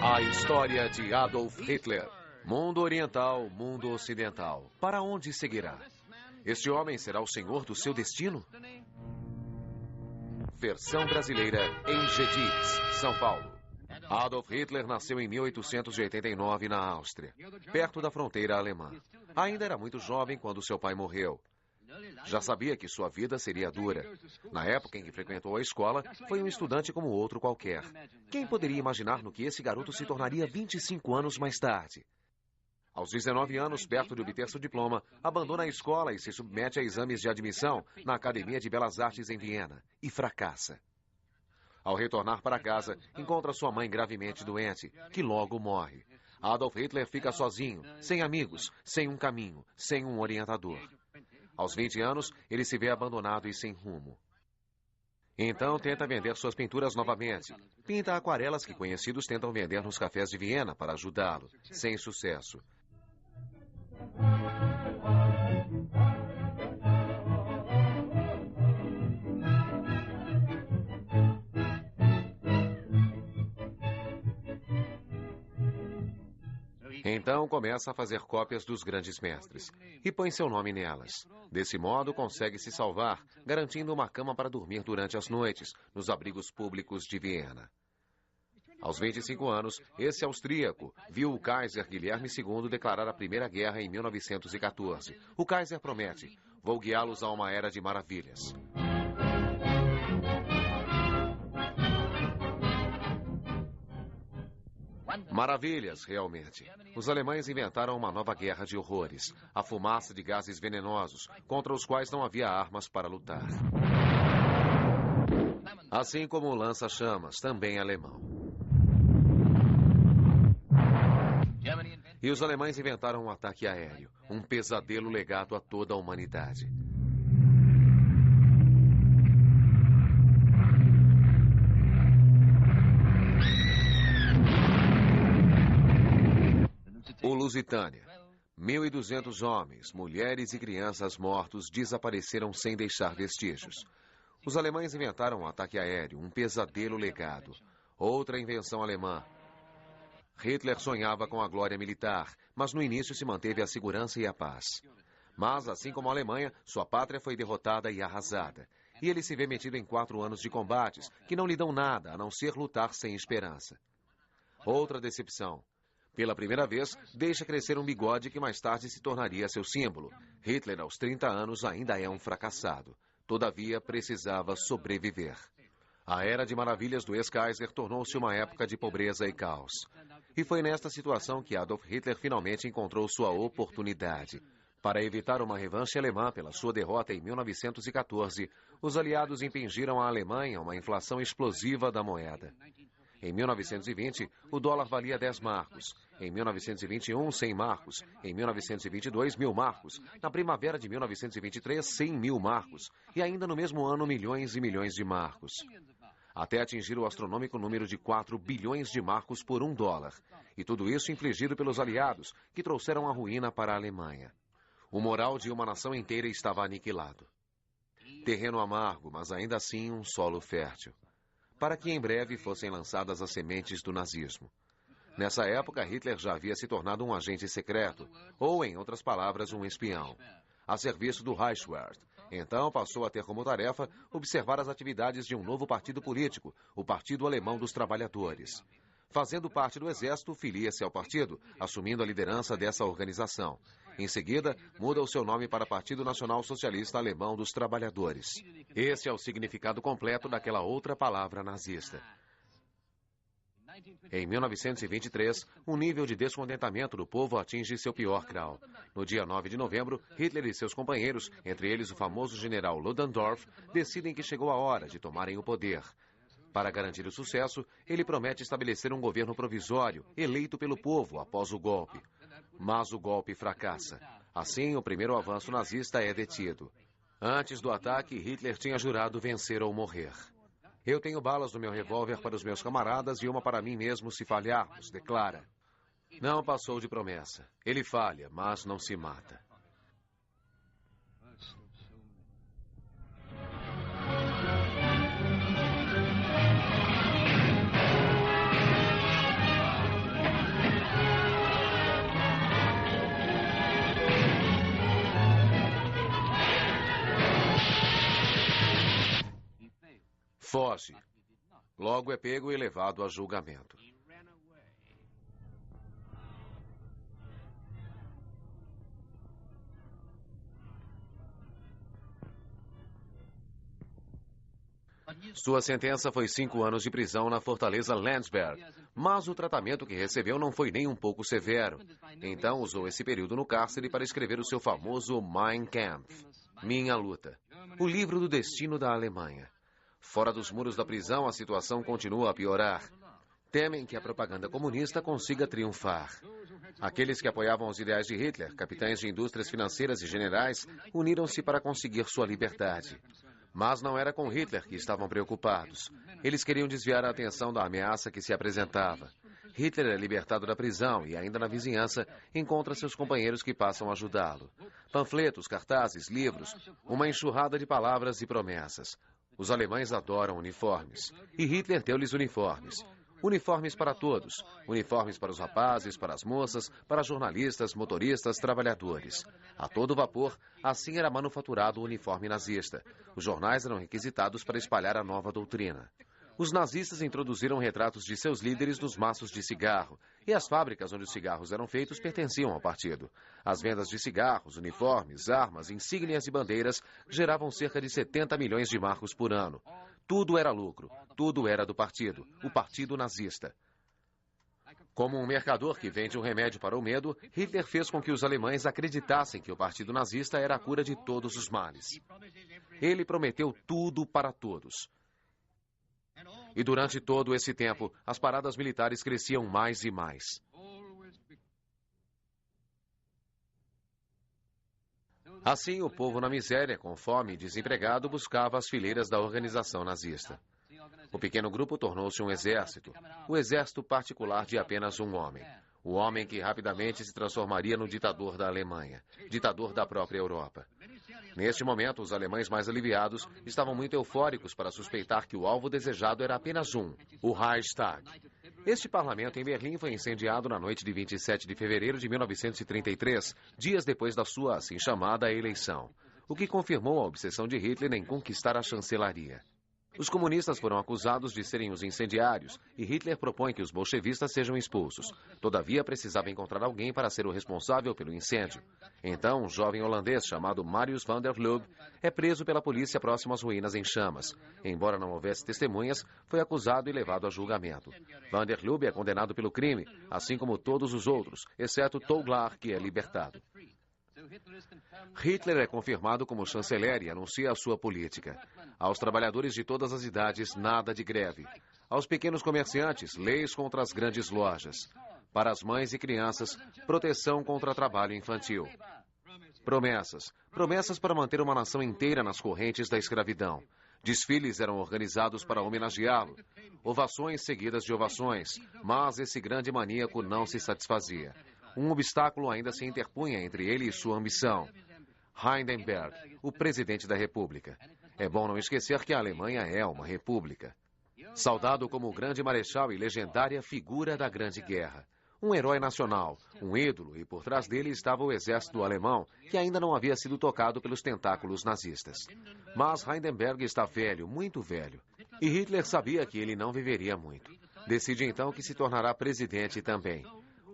A história de Adolf Hitler. Mundo oriental, mundo ocidental. Para onde seguirá? Este homem será o senhor do seu destino? Versão brasileira em Geddes, São Paulo. Adolf Hitler nasceu em 1889 na Áustria, perto da fronteira alemã. Ainda era muito jovem quando seu pai morreu. Já sabia que sua vida seria dura. Na época em que frequentou a escola, foi um estudante como outro qualquer. Quem poderia imaginar no que esse garoto se tornaria 25 anos mais tarde? Aos 19 anos, perto de obter seu diploma, abandona a escola e se submete a exames de admissão na Academia de Belas Artes em Viena, e fracassa. Ao retornar para casa, encontra sua mãe gravemente doente, que logo morre. Adolf Hitler fica sozinho, sem amigos, sem um caminho, sem um orientador. Aos 20 anos, ele se vê abandonado e sem rumo. Então tenta vender suas pinturas novamente. Pinta aquarelas que conhecidos tentam vender nos cafés de Viena para ajudá-lo, sem sucesso. Então começa a fazer cópias dos grandes mestres e põe seu nome nelas. Desse modo consegue se salvar, garantindo uma cama para dormir durante as noites, nos abrigos públicos de Viena. Aos 25 anos, esse austríaco viu o Kaiser Guilherme II declarar a Primeira Guerra em 1914. O Kaiser promete: vou guiá-los a uma era de maravilhas. Maravilhas, realmente. Os alemães inventaram uma nova guerra de horrores, a fumaça de gases venenosos, contra os quais não havia armas para lutar. Assim como o lança-chamas, também alemão. E os alemães inventaram um ataque aéreo, um pesadelo legado a toda a humanidade. O Lusitânia. 1.200 homens, mulheres e crianças mortos desapareceram sem deixar vestígios. Os alemães inventaram um ataque aéreo, um pesadelo legado. Outra invenção alemã. Hitler sonhava com a glória militar, mas no início se manteve a segurança e a paz. Mas, assim como a Alemanha, sua pátria foi derrotada e arrasada. E ele se vê metido em 4 anos de combates, que não lhe dão nada, a não ser lutar sem esperança. Outra decepção. Pela primeira vez, deixa crescer um bigode que mais tarde se tornaria seu símbolo. Hitler, aos 30 anos, ainda é um fracassado. Todavia, precisava sobreviver. A era de maravilhas do ex-Kaiser tornou-se uma época de pobreza e caos. E foi nesta situação que Adolf Hitler finalmente encontrou sua oportunidade. Para evitar uma revanche alemã pela sua derrota em 1914, os aliados impingiram à Alemanha uma inflação explosiva da moeda. Em 1920, o dólar valia 10 marcos. Em 1921, 100 marcos. Em 1922, 1.000 marcos. Na primavera de 1923, 100.000 marcos. E ainda no mesmo ano, milhões e milhões de marcos. Até atingir o astronômico número de 4 bilhões de marcos por $1. E tudo isso infligido pelos aliados, que trouxeram a ruína para a Alemanha. O moral de uma nação inteira estava aniquilado. Terreno amargo, mas ainda assim um solo fértil. Para que em breve fossem lançadas as sementes do nazismo. Nessa época, Hitler já havia se tornado um agente secreto, ou, em outras palavras, um espião, a serviço do Reichswehr. Então passou a ter como tarefa observar as atividades de um novo partido político, o Partido Alemão dos Trabalhadores. Fazendo parte do exército, filia-se ao partido, assumindo a liderança dessa organização. Em seguida, muda o seu nome para Partido Nacional Socialista Alemão dos Trabalhadores. Esse é o significado completo daquela outra palavra nazista. Em 1923, o nível de descontentamento do povo atinge seu pior grau. No dia 9 de novembro, Hitler e seus companheiros, entre eles o famoso general Ludendorff, decidem que chegou a hora de tomarem o poder. Para garantir o sucesso, ele promete estabelecer um governo provisório, eleito pelo povo após o golpe. Mas o golpe fracassa. Assim, o primeiro avanço nazista é detido. Antes do ataque, Hitler tinha jurado vencer ou morrer. Eu tenho balas no meu revólver para os meus camaradas e uma para mim mesmo se falharmos, declara. Não passou de promessa. Ele falha, mas não se mata. Foge. Logo é pego e levado a julgamento. Sua sentença foi 5 anos de prisão na fortaleza Landsberg, mas o tratamento que recebeu não foi nem um pouco severo. Então usou esse período no cárcere para escrever o seu famoso Mein Kampf, Minha Luta, o livro do destino da Alemanha. Fora dos muros da prisão, a situação continua a piorar. Temem que a propaganda comunista consiga triunfar. Aqueles que apoiavam os ideais de Hitler, capitães de indústrias financeiras e generais, uniram-se para conseguir sua liberdade. Mas não era com Hitler que estavam preocupados. Eles queriam desviar a atenção da ameaça que se apresentava. Hitler é libertado da prisão e, ainda na vizinhança, encontra seus companheiros que passam a ajudá-lo. Panfletos, cartazes, livros, uma enxurrada de palavras e promessas. Os alemães adoram uniformes. E Hitler deu-lhes uniformes. Uniformes para todos. Uniformes para os rapazes, para as moças, para jornalistas, motoristas, trabalhadores. A todo vapor, assim era manufaturado o uniforme nazista. Os jornais eram requisitados para espalhar a nova doutrina. Os nazistas introduziram retratos de seus líderes nos maços de cigarro, e as fábricas onde os cigarros eram feitos pertenciam ao partido. As vendas de cigarros, uniformes, armas, insígnias e bandeiras geravam cerca de 70 milhões de marcos por ano. Tudo era lucro, tudo era do partido, o partido nazista. Como um mercador que vende um remédio para o medo, Hitler fez com que os alemães acreditassem que o partido nazista era a cura de todos os males. Ele prometeu tudo para todos. E durante todo esse tempo, as paradas militares cresciam mais e mais. Assim, o povo na miséria, com fome e desempregado, buscava as fileiras da organização nazista. O pequeno grupo tornou-se um exército, o exército particular de apenas um homem. O homem que rapidamente se transformaria no ditador da Alemanha, ditador da própria Europa. Neste momento, os alemães mais aliviados estavam muito eufóricos para suspeitar que o alvo desejado era apenas um, o Reichstag. Este parlamento em Berlim foi incendiado na noite de 27 de fevereiro de 1933, dias depois da sua assim chamada eleição, o que confirmou a obsessão de Hitler em conquistar a chancelaria. Os comunistas foram acusados de serem os incendiários e Hitler propõe que os bolchevistas sejam expulsos. Todavia, precisava encontrar alguém para ser o responsável pelo incêndio. Então, um jovem holandês chamado Marius van der Lubbe é preso pela polícia próximo às ruínas em chamas. Embora não houvesse testemunhas, foi acusado e levado a julgamento. Van der Lubbe é condenado pelo crime, assim como todos os outros, exceto Toglar, que é libertado. Hitler é confirmado como chanceler e anuncia a sua política. Aos trabalhadores de todas as idades, nada de greve. Aos pequenos comerciantes, leis contra as grandes lojas. Para as mães e crianças, proteção contra trabalho infantil. Promessas. Promessas para manter uma nação inteira nas correntes da escravidão. Desfiles eram organizados para homenageá-lo. Ovações seguidas de ovações. Mas esse grande maníaco não se satisfazia. Um obstáculo ainda se interpunha entre ele e sua ambição. Hindenburg, o presidente da República. É bom não esquecer que a Alemanha é uma república. Saudado como o grande marechal e legendária figura da Grande Guerra. Um herói nacional, um ídolo, e por trás dele estava o exército alemão, que ainda não havia sido tocado pelos tentáculos nazistas. Mas Hindenburg está velho, muito velho. E Hitler sabia que ele não viveria muito. Decide então que se tornará presidente também.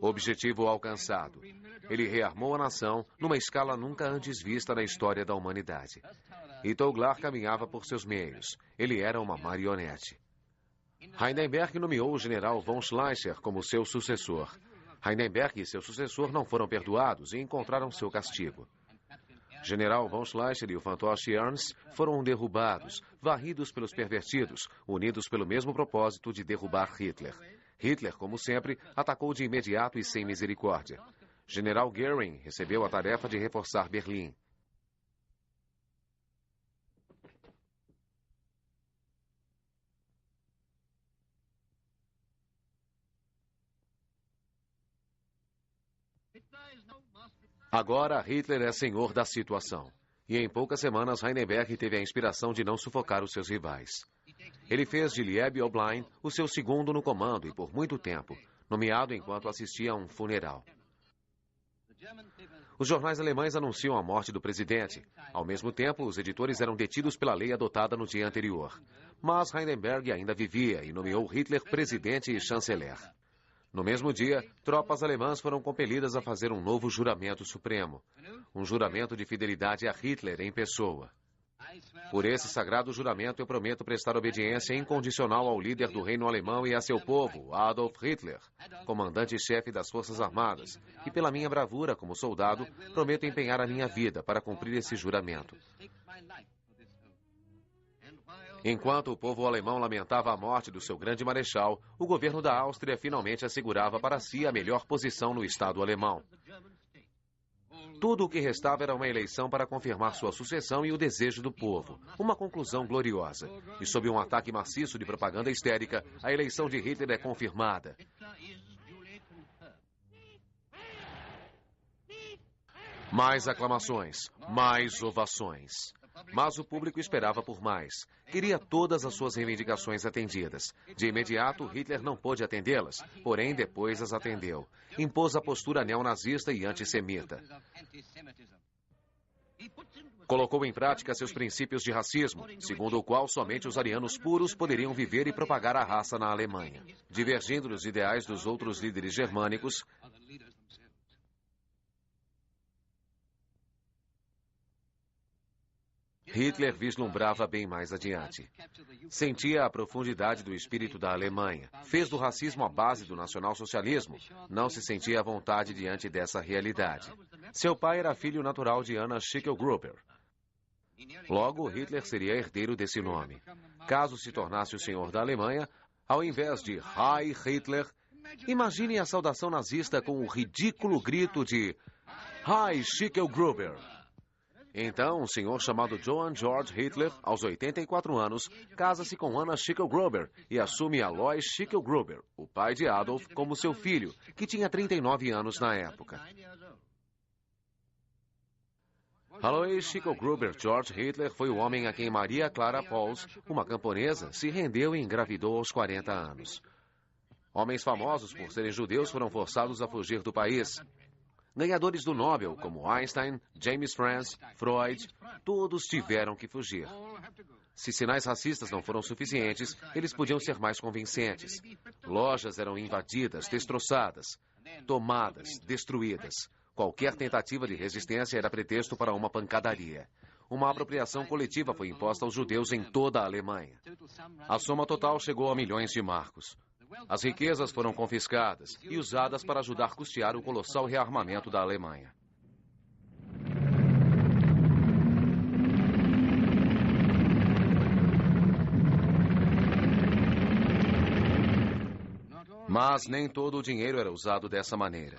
Objetivo alcançado. Ele rearmou a nação numa escala nunca antes vista na história da humanidade. E Toglar caminhava por seus meios. Ele era uma marionete. Hindenburg nomeou o general von Schleicher como seu sucessor. Hindenburg e seu sucessor não foram perdoados e encontraram seu castigo. General von Schleicher e o fantoche Ernst foram derrubados, varridos pelos pervertidos, unidos pelo mesmo propósito de derrubar Hitler. Hitler, como sempre, atacou de imediato e sem misericórdia. General Göring recebeu a tarefa de reforçar Berlim. Agora, Hitler é senhor da situação. E em poucas semanas, Hindenburg teve a inspiração de não sufocar os seus rivais. Ele fez de Lieb Oberlein o seu segundo no comando e por muito tempo, nomeado enquanto assistia a um funeral. Os jornais alemães anunciam a morte do presidente. Ao mesmo tempo, os editores eram detidos pela lei adotada no dia anterior. Mas Hindenburg ainda vivia e nomeou Hitler presidente e chanceler. No mesmo dia, tropas alemãs foram compelidas a fazer um novo juramento supremo. Um juramento de fidelidade a Hitler em pessoa. Por esse sagrado juramento, eu prometo prestar obediência incondicional ao líder do reino alemão e a seu povo, Adolf Hitler, comandante-chefe das Forças Armadas, e pela minha bravura como soldado, prometo empenhar a minha vida para cumprir esse juramento. Enquanto o povo alemão lamentava a morte do seu grande marechal, o governo da Áustria finalmente assegurava para si a melhor posição no Estado alemão. Tudo o que restava era uma eleição para confirmar sua sucessão e o desejo do povo. Uma conclusão gloriosa. E sob um ataque maciço de propaganda histérica, a eleição de Hitler é confirmada. Mais aclamações, mais ovações. Mas o público esperava por mais. Queria todas as suas reivindicações atendidas. De imediato, Hitler não pôde atendê-las, porém depois as atendeu. Impôs a postura neonazista e antissemita. Colocou em prática seus princípios de racismo, segundo o qual somente os arianos puros poderiam viver e propagar a raça na Alemanha. Divergindo dos ideais dos outros líderes germânicos, Hitler vislumbrava bem mais adiante. Sentia a profundidade do espírito da Alemanha. Fez do racismo a base do nacionalsocialismo. Não se sentia à vontade diante dessa realidade. Seu pai era filho natural de Anna Schickel-Gruber. Logo, Hitler seria herdeiro desse nome. Caso se tornasse o senhor da Alemanha, ao invés de Heil Hitler, imagine a saudação nazista com o ridículo grito de Heil Schickel-Gruber. Então, um senhor chamado Johann Georg Hitler, aos 84 anos, casa-se com Anna Schickel-Gruber e assume Alois Schickel-Gruber, o pai de Adolf, como seu filho, que tinha 39 anos na época. Alois Schickel-Gruber Georg Hitler foi o homem a quem Maria Clara Pauls, uma camponesa, se rendeu e engravidou aos 40 anos. Homens famosos por serem judeus foram forçados a fugir do país. Ganhadores do Nobel, como Einstein, James Franz, Freud, todos tiveram que fugir. Se sinais racistas não foram suficientes, eles podiam ser mais convincentes. Lojas eram invadidas, destroçadas, tomadas, destruídas. Qualquer tentativa de resistência era pretexto para uma pancadaria. Uma apropriação coletiva foi imposta aos judeus em toda a Alemanha. A soma total chegou a milhões de marcos. As riquezas foram confiscadas e usadas para ajudar a custear o colossal rearmamento da Alemanha. Mas nem todo o dinheiro era usado dessa maneira.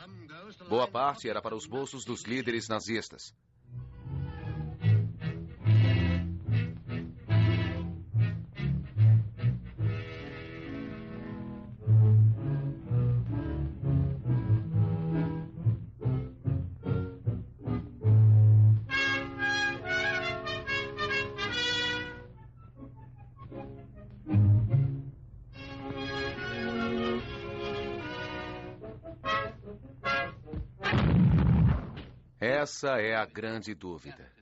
Boa parte era para os bolsos dos líderes nazistas. Essa é a grande dúvida.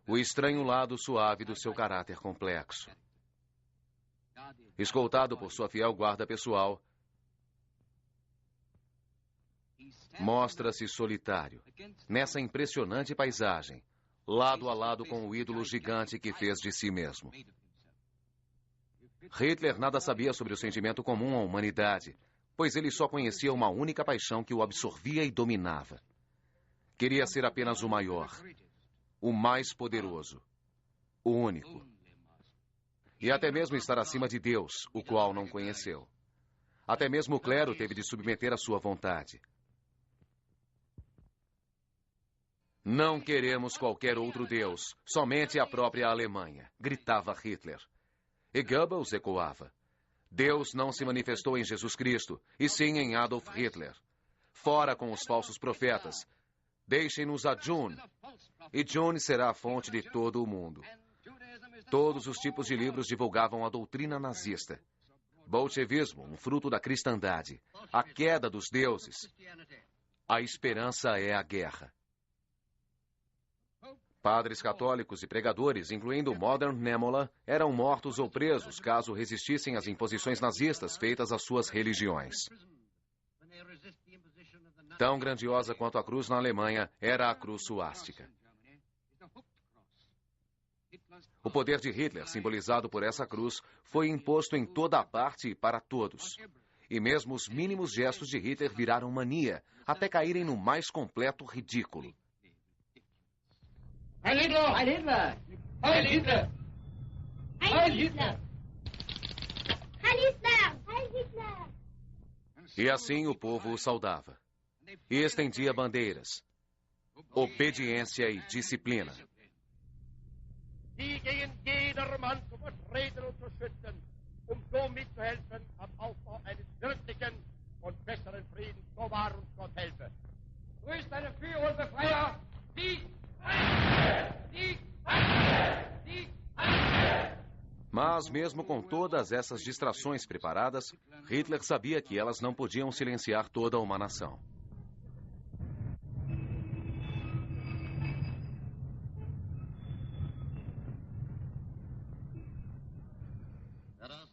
O estranho lado suave do seu caráter complexo. Escoltado por sua fiel guarda pessoal, mostra-se solitário, nessa impressionante paisagem, lado a lado com o ídolo gigante que fez de si mesmo. Hitler nada sabia sobre o sentimento comum à humanidade, pois ele só conhecia uma única paixão que o absorvia e dominava. Queria ser apenas o maior, o mais poderoso, o único. E até mesmo estar acima de Deus, o qual não conheceu. Até mesmo o clero teve de submeter a sua vontade. Não queremos qualquer outro Deus, somente a própria Alemanha, gritava Hitler. E Goebbels ecoava. Deus não se manifestou em Jesus Cristo, e sim em Adolf Hitler. Fora com os falsos profetas. Deixem-nos a June, e June será a fonte de todo o mundo. Todos os tipos de livros divulgavam a doutrina nazista. Bolchevismo, um fruto da cristandade. A queda dos deuses. A esperança é a guerra. Padres católicos e pregadores, incluindo Modern Nemola, eram mortos ou presos caso resistissem às imposições nazistas feitas às suas religiões. Tão grandiosa quanto a cruz na Alemanha era a cruz suástica. O poder de Hitler, simbolizado por essa cruz, foi imposto em toda a parte e para todos. E mesmo os mínimos gestos de Hitler viraram mania, até caírem no mais completo ridículo. Heil Hitler! Heil Hitler! Heil Hitler! Heil Hitler! Heil Hitler! Heil Hitler! E assim o povo o saudava. E estendia bandeiras, obediência e disciplina. Die gegen jedermann zu vertreten und zu schützen, so mitzuhelfen am Aufbau eines wirklichen und besseren Friedens. So wahr uns Gott helfe. Grüßt deine Führer und Befreier, Sieg! Sieg! Sieg! Mas, mesmo com todas essas distrações preparadas, Hitler sabia que elas não podiam silenciar toda uma nação.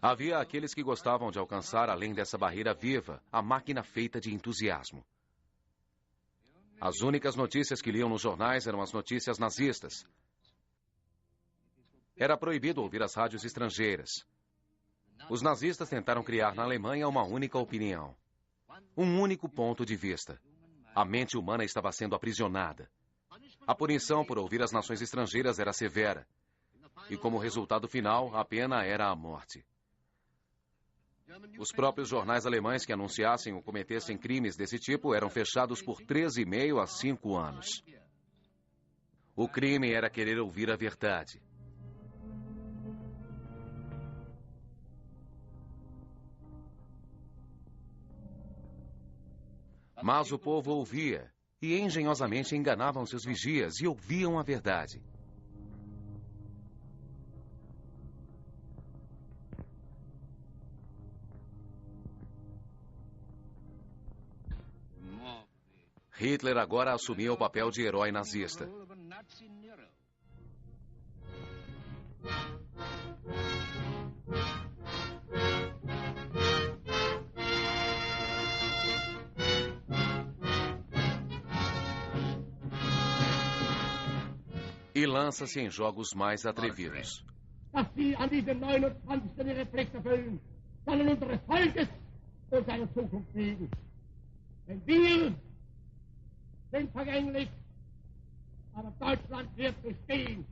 Havia aqueles que gostavam de alcançar, além dessa barreira viva, a máquina feita de entusiasmo. As únicas notícias que liam nos jornais eram as notícias nazistas. Era proibido ouvir as rádios estrangeiras. Os nazistas tentaram criar na Alemanha uma única opinião. Um único ponto de vista. A mente humana estava sendo aprisionada. A punição por ouvir as nações estrangeiras era severa. E como resultado final, a pena era a morte. Os próprios jornais alemães que anunciassem ou cometessem crimes desse tipo eram fechados por 3,5 a 5 anos. O crime era querer ouvir a verdade. Mas o povo ouvia e engenhosamente enganavam seus vigias e ouviam a verdade. Hitler agora assumia o papel de herói nazista. E lança-se em jogos mais atrevidos. Dass Sie an diesem 29. Ihre Pflicht erfüllen, sollen unseres Volkes und seiner Zukunft liegen. Denn wir sind vergänglich, aber Deutschland wird bestehen.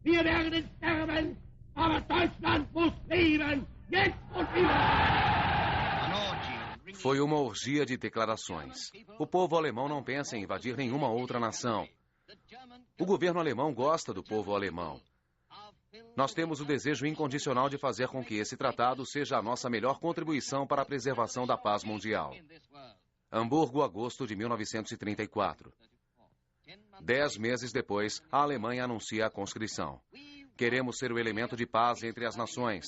Wir werden sterben, aber Deutschland muss leben, jetzt und immer. Foi uma orgia de declarações. O povo alemão não pensa em invadir nenhuma outra nação. O governo alemão gosta do povo alemão. Nós temos o desejo incondicional de fazer com que esse tratado seja a nossa melhor contribuição para a preservação da paz mundial. Hamburgo, agosto de 1934. 10 meses depois, a Alemanha anuncia a conscrição. Queremos ser o elemento de paz entre as nações.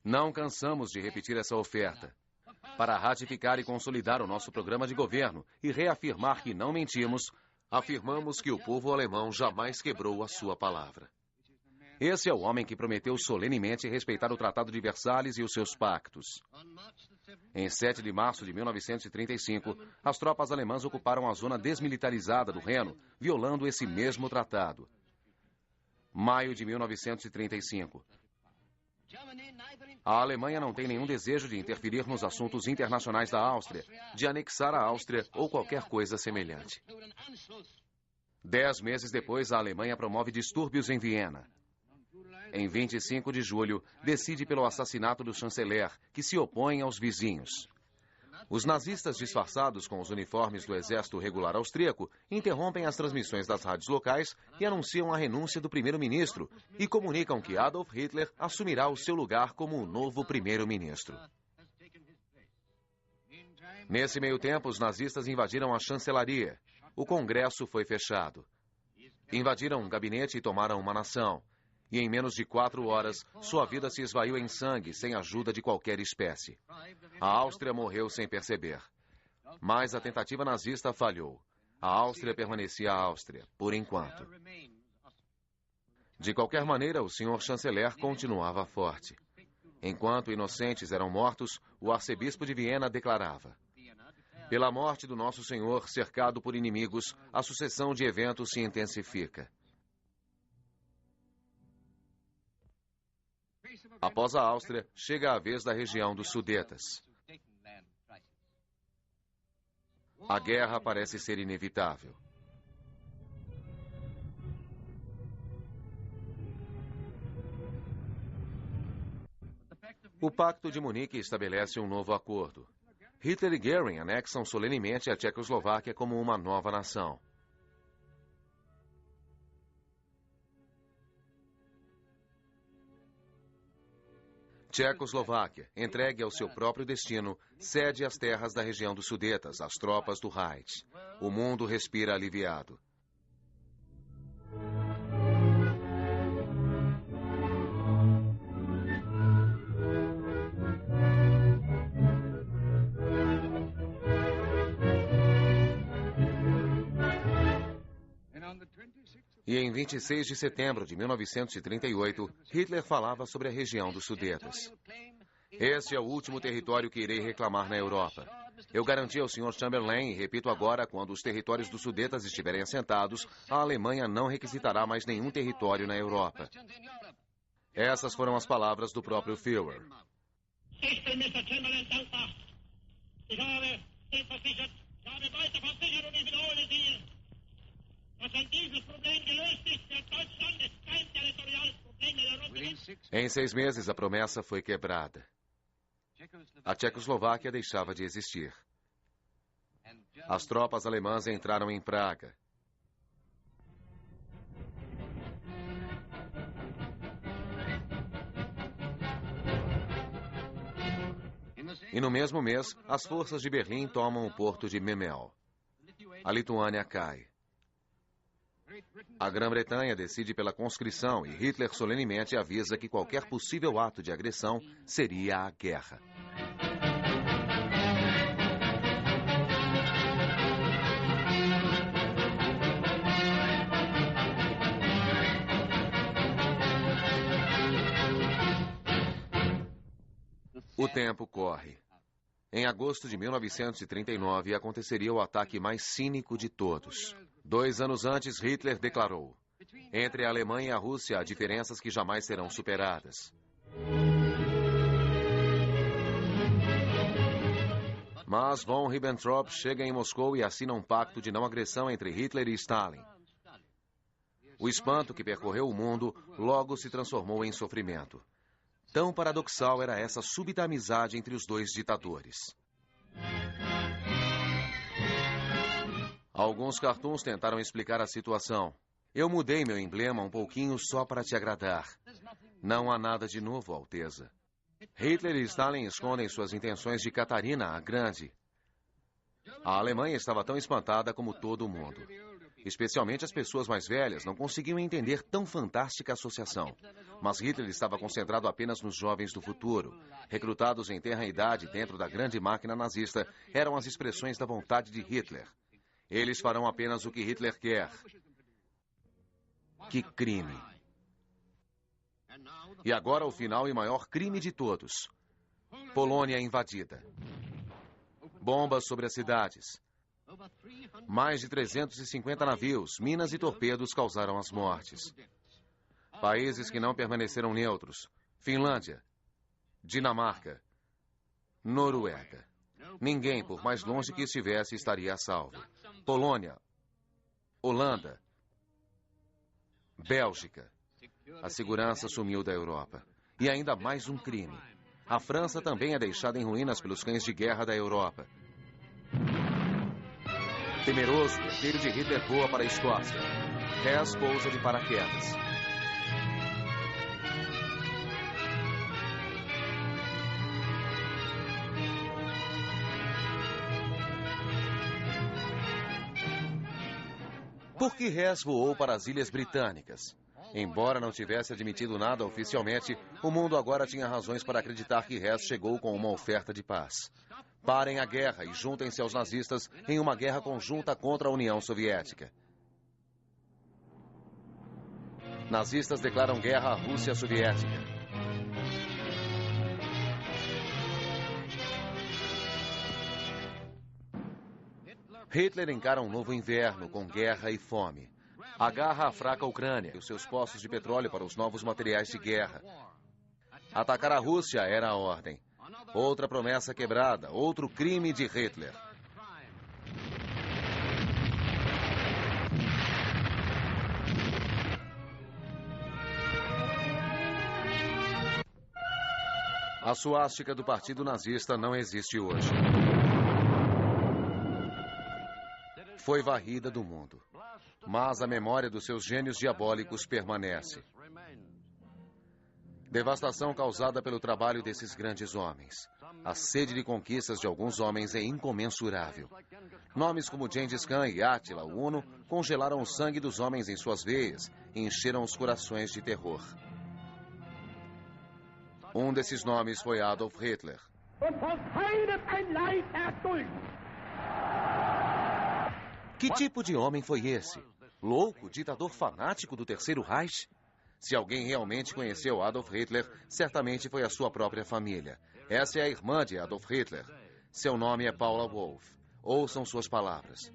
Não cansamos de repetir essa oferta. Para ratificar e consolidar o nosso programa de governo e reafirmar que não mentimos, afirmamos que o povo alemão jamais quebrou a sua palavra. Esse é o homem que prometeu solenemente respeitar o Tratado de Versalhes e os seus pactos. Em 7 de março de 1935, as tropas alemãs ocuparam a zona desmilitarizada do Reno, violando esse mesmo tratado. Maio de 1935. A Alemanha não tem nenhum desejo de interferir nos assuntos internacionais da Áustria, de anexar a Áustria ou qualquer coisa semelhante. 10 meses depois, a Alemanha promove distúrbios em Viena. Em 25 de julho, decide pelo assassinato do chanceler, que se opõe aos vizinhos. Os nazistas disfarçados com os uniformes do exército regular austríaco interrompem as transmissões das rádios locais e anunciam a renúncia do primeiro-ministro e comunicam que Adolf Hitler assumirá o seu lugar como o novo primeiro-ministro. Nesse meio tempo, os nazistas invadiram a chancelaria. O Congresso foi fechado. Invadiram um gabinete e tomaram uma nação. E em menos de 4 horas, sua vida se esvaiu em sangue, sem ajuda de qualquer espécie. A Áustria morreu sem perceber. Mas a tentativa nazista falhou. A Áustria permanecia a Áustria, por enquanto. De qualquer maneira, o senhor chanceler continuava forte. Enquanto inocentes eram mortos, o arcebispo de Viena declarava: pela morte do nosso senhor, cercado por inimigos, a sucessão de eventos se intensifica. Após a Áustria, chega a vez da região dos Sudetas. A guerra parece ser inevitável. O Pacto de Munique estabelece um novo acordo. Hitler e Göring anexam solenemente a Tchecoslováquia como uma nova nação. Tchecoslováquia, entregue ao seu próprio destino, cede as terras da região dos Sudetas às tropas do Reich. O mundo respira aliviado. E em 26 de setembro de 1938, Hitler falava sobre a região dos Sudetas. Este é o último território que irei reclamar na Europa. Eu garanti ao Sr. Chamberlain, e repito agora, quando os territórios dos Sudetas estiverem assentados, a Alemanha não requisitará mais nenhum território na Europa. Essas foram as palavras do próprio Führer. Em 6 meses, a promessa foi quebrada. A Tchecoslováquia deixava de existir. As tropas alemãs entraram em Praga. E no mesmo mês, as forças de Berlim tomam o porto de Memel. A Lituânia cai. A Grã-Bretanha decide pela conscrição e Hitler solenemente avisa que qualquer possível ato de agressão seria a guerra. O tempo corre. Em agosto de 1939, aconteceria o ataque mais cínico de todos. 2 anos antes, Hitler declarou: entre a Alemanha e a Rússia há diferenças que jamais serão superadas. Mas von Ribbentrop chega em Moscou e assina um pacto de não agressão entre Hitler e Stalin. O espanto que percorreu o mundo logo se transformou em sofrimento. Tão paradoxal era essa súbita amizade entre os dois ditadores. Alguns cartoons tentaram explicar a situação. Eu mudei meu emblema um pouquinho só para te agradar. Não há nada de novo, Alteza. Hitler e Stalin escondem suas intenções de Catarina a Grande. A Alemanha estava tão espantada como todo o mundo. Especialmente as pessoas mais velhas não conseguiam entender tão fantástica associação. Mas Hitler estava concentrado apenas nos jovens do futuro. Recrutados em tenra idade dentro da grande máquina nazista, eram as expressões da vontade de Hitler. Eles farão apenas o que Hitler quer. Que crime! E agora o final e maior crime de todos. Polônia invadida. Bombas sobre as cidades. Mais de 350 navios, minas e torpedos causaram as mortes. Países que não permaneceram neutros. Finlândia, Dinamarca, Noruega. Ninguém, por mais longe que estivesse, estaria a salvo. Polônia, Holanda, Bélgica. A segurança sumiu da Europa. E ainda mais um crime. A França também é deixada em ruínas pelos cães de guerra da Europa. Temeroso, o filho de Hitler voa para a Escócia. Hess pousa de paraquedas. Por que Hess voou para as Ilhas Britânicas? Embora não tivesse admitido nada oficialmente, o mundo agora tinha razões para acreditar que Hess chegou com uma oferta de paz. Parem a guerra e juntem-se aos nazistas em uma guerra conjunta contra a União Soviética. Nazistas declaram guerra à Rússia Soviética. Hitler encara um novo inverno com guerra e fome. Agarra a fraca Ucrânia e os seus poços de petróleo para os novos materiais de guerra. Atacar a Rússia era a ordem. Outra promessa quebrada, outro crime de Hitler. A suástica do Partido Nazista não existe hoje. Foi varrida do mundo. Mas a memória dos seus gênios diabólicos permanece. Devastação causada pelo trabalho desses grandes homens. A sede de conquistas de alguns homens é incomensurável. Nomes como Gengis Khan e Átila, o Uno, congelaram o sangue dos homens em suas veias e encheram os corações de terror. Um desses nomes foi Adolf Hitler. Que tipo de homem foi esse? Louco, ditador fanático do Terceiro Reich? Se alguém realmente conheceu Adolf Hitler, certamente foi a sua própria família. Essa é a irmã de Adolf Hitler. Seu nome é Paula Wolf. Ouçam suas palavras.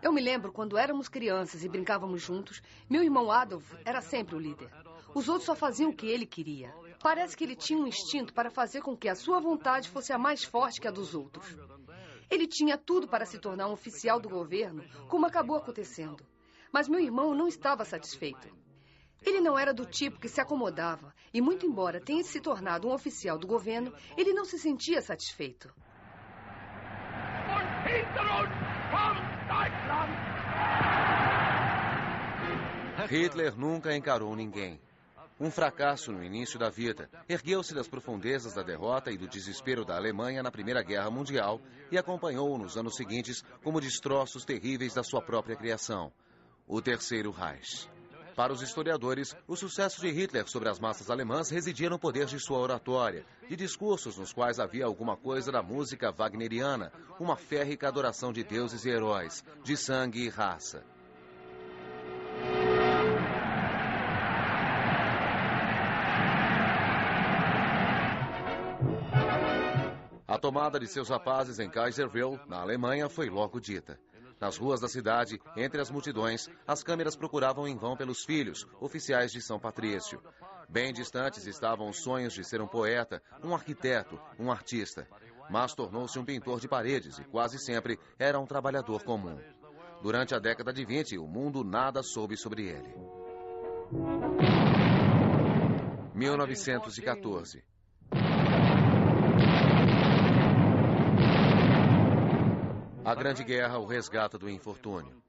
Eu me lembro quando éramos crianças e brincávamos juntos, meu irmão Adolf era sempre o líder. Os outros só faziam o que ele queria. Parece que ele tinha um instinto para fazer com que a sua vontade fosse a mais forte que a dos outros. Ele tinha tudo para se tornar um oficial do governo, como acabou acontecendo. Mas meu irmão não estava satisfeito. Ele não era do tipo que se acomodava, e muito embora tenha se tornado um oficial do governo, ele não se sentia satisfeito. Hitler nunca encarou ninguém. Um fracasso no início da vida, ergueu-se das profundezas da derrota e do desespero da Alemanha na Primeira Guerra Mundial e acompanhou nos anos seguintes como destroços terríveis da sua própria criação, o Terceiro Reich. Para os historiadores, o sucesso de Hitler sobre as massas alemãs residia no poder de sua oratória, de discursos nos quais havia alguma coisa da música wagneriana, uma férrica adoração de deuses e heróis, de sangue e raça. A tomada de seus rapazes em Kaiserville, na Alemanha, foi logo dita. Nas ruas da cidade, entre as multidões, as câmeras procuravam em vão pelos filhos, oficiais de São Patrício. Bem distantes estavam os sonhos de ser um poeta, um arquiteto, um artista. Mas tornou-se um pintor de paredes e quase sempre era um trabalhador comum. Durante a década de 20, o mundo nada soube sobre ele. 1914. A Grande Guerra o resgata do infortúnio.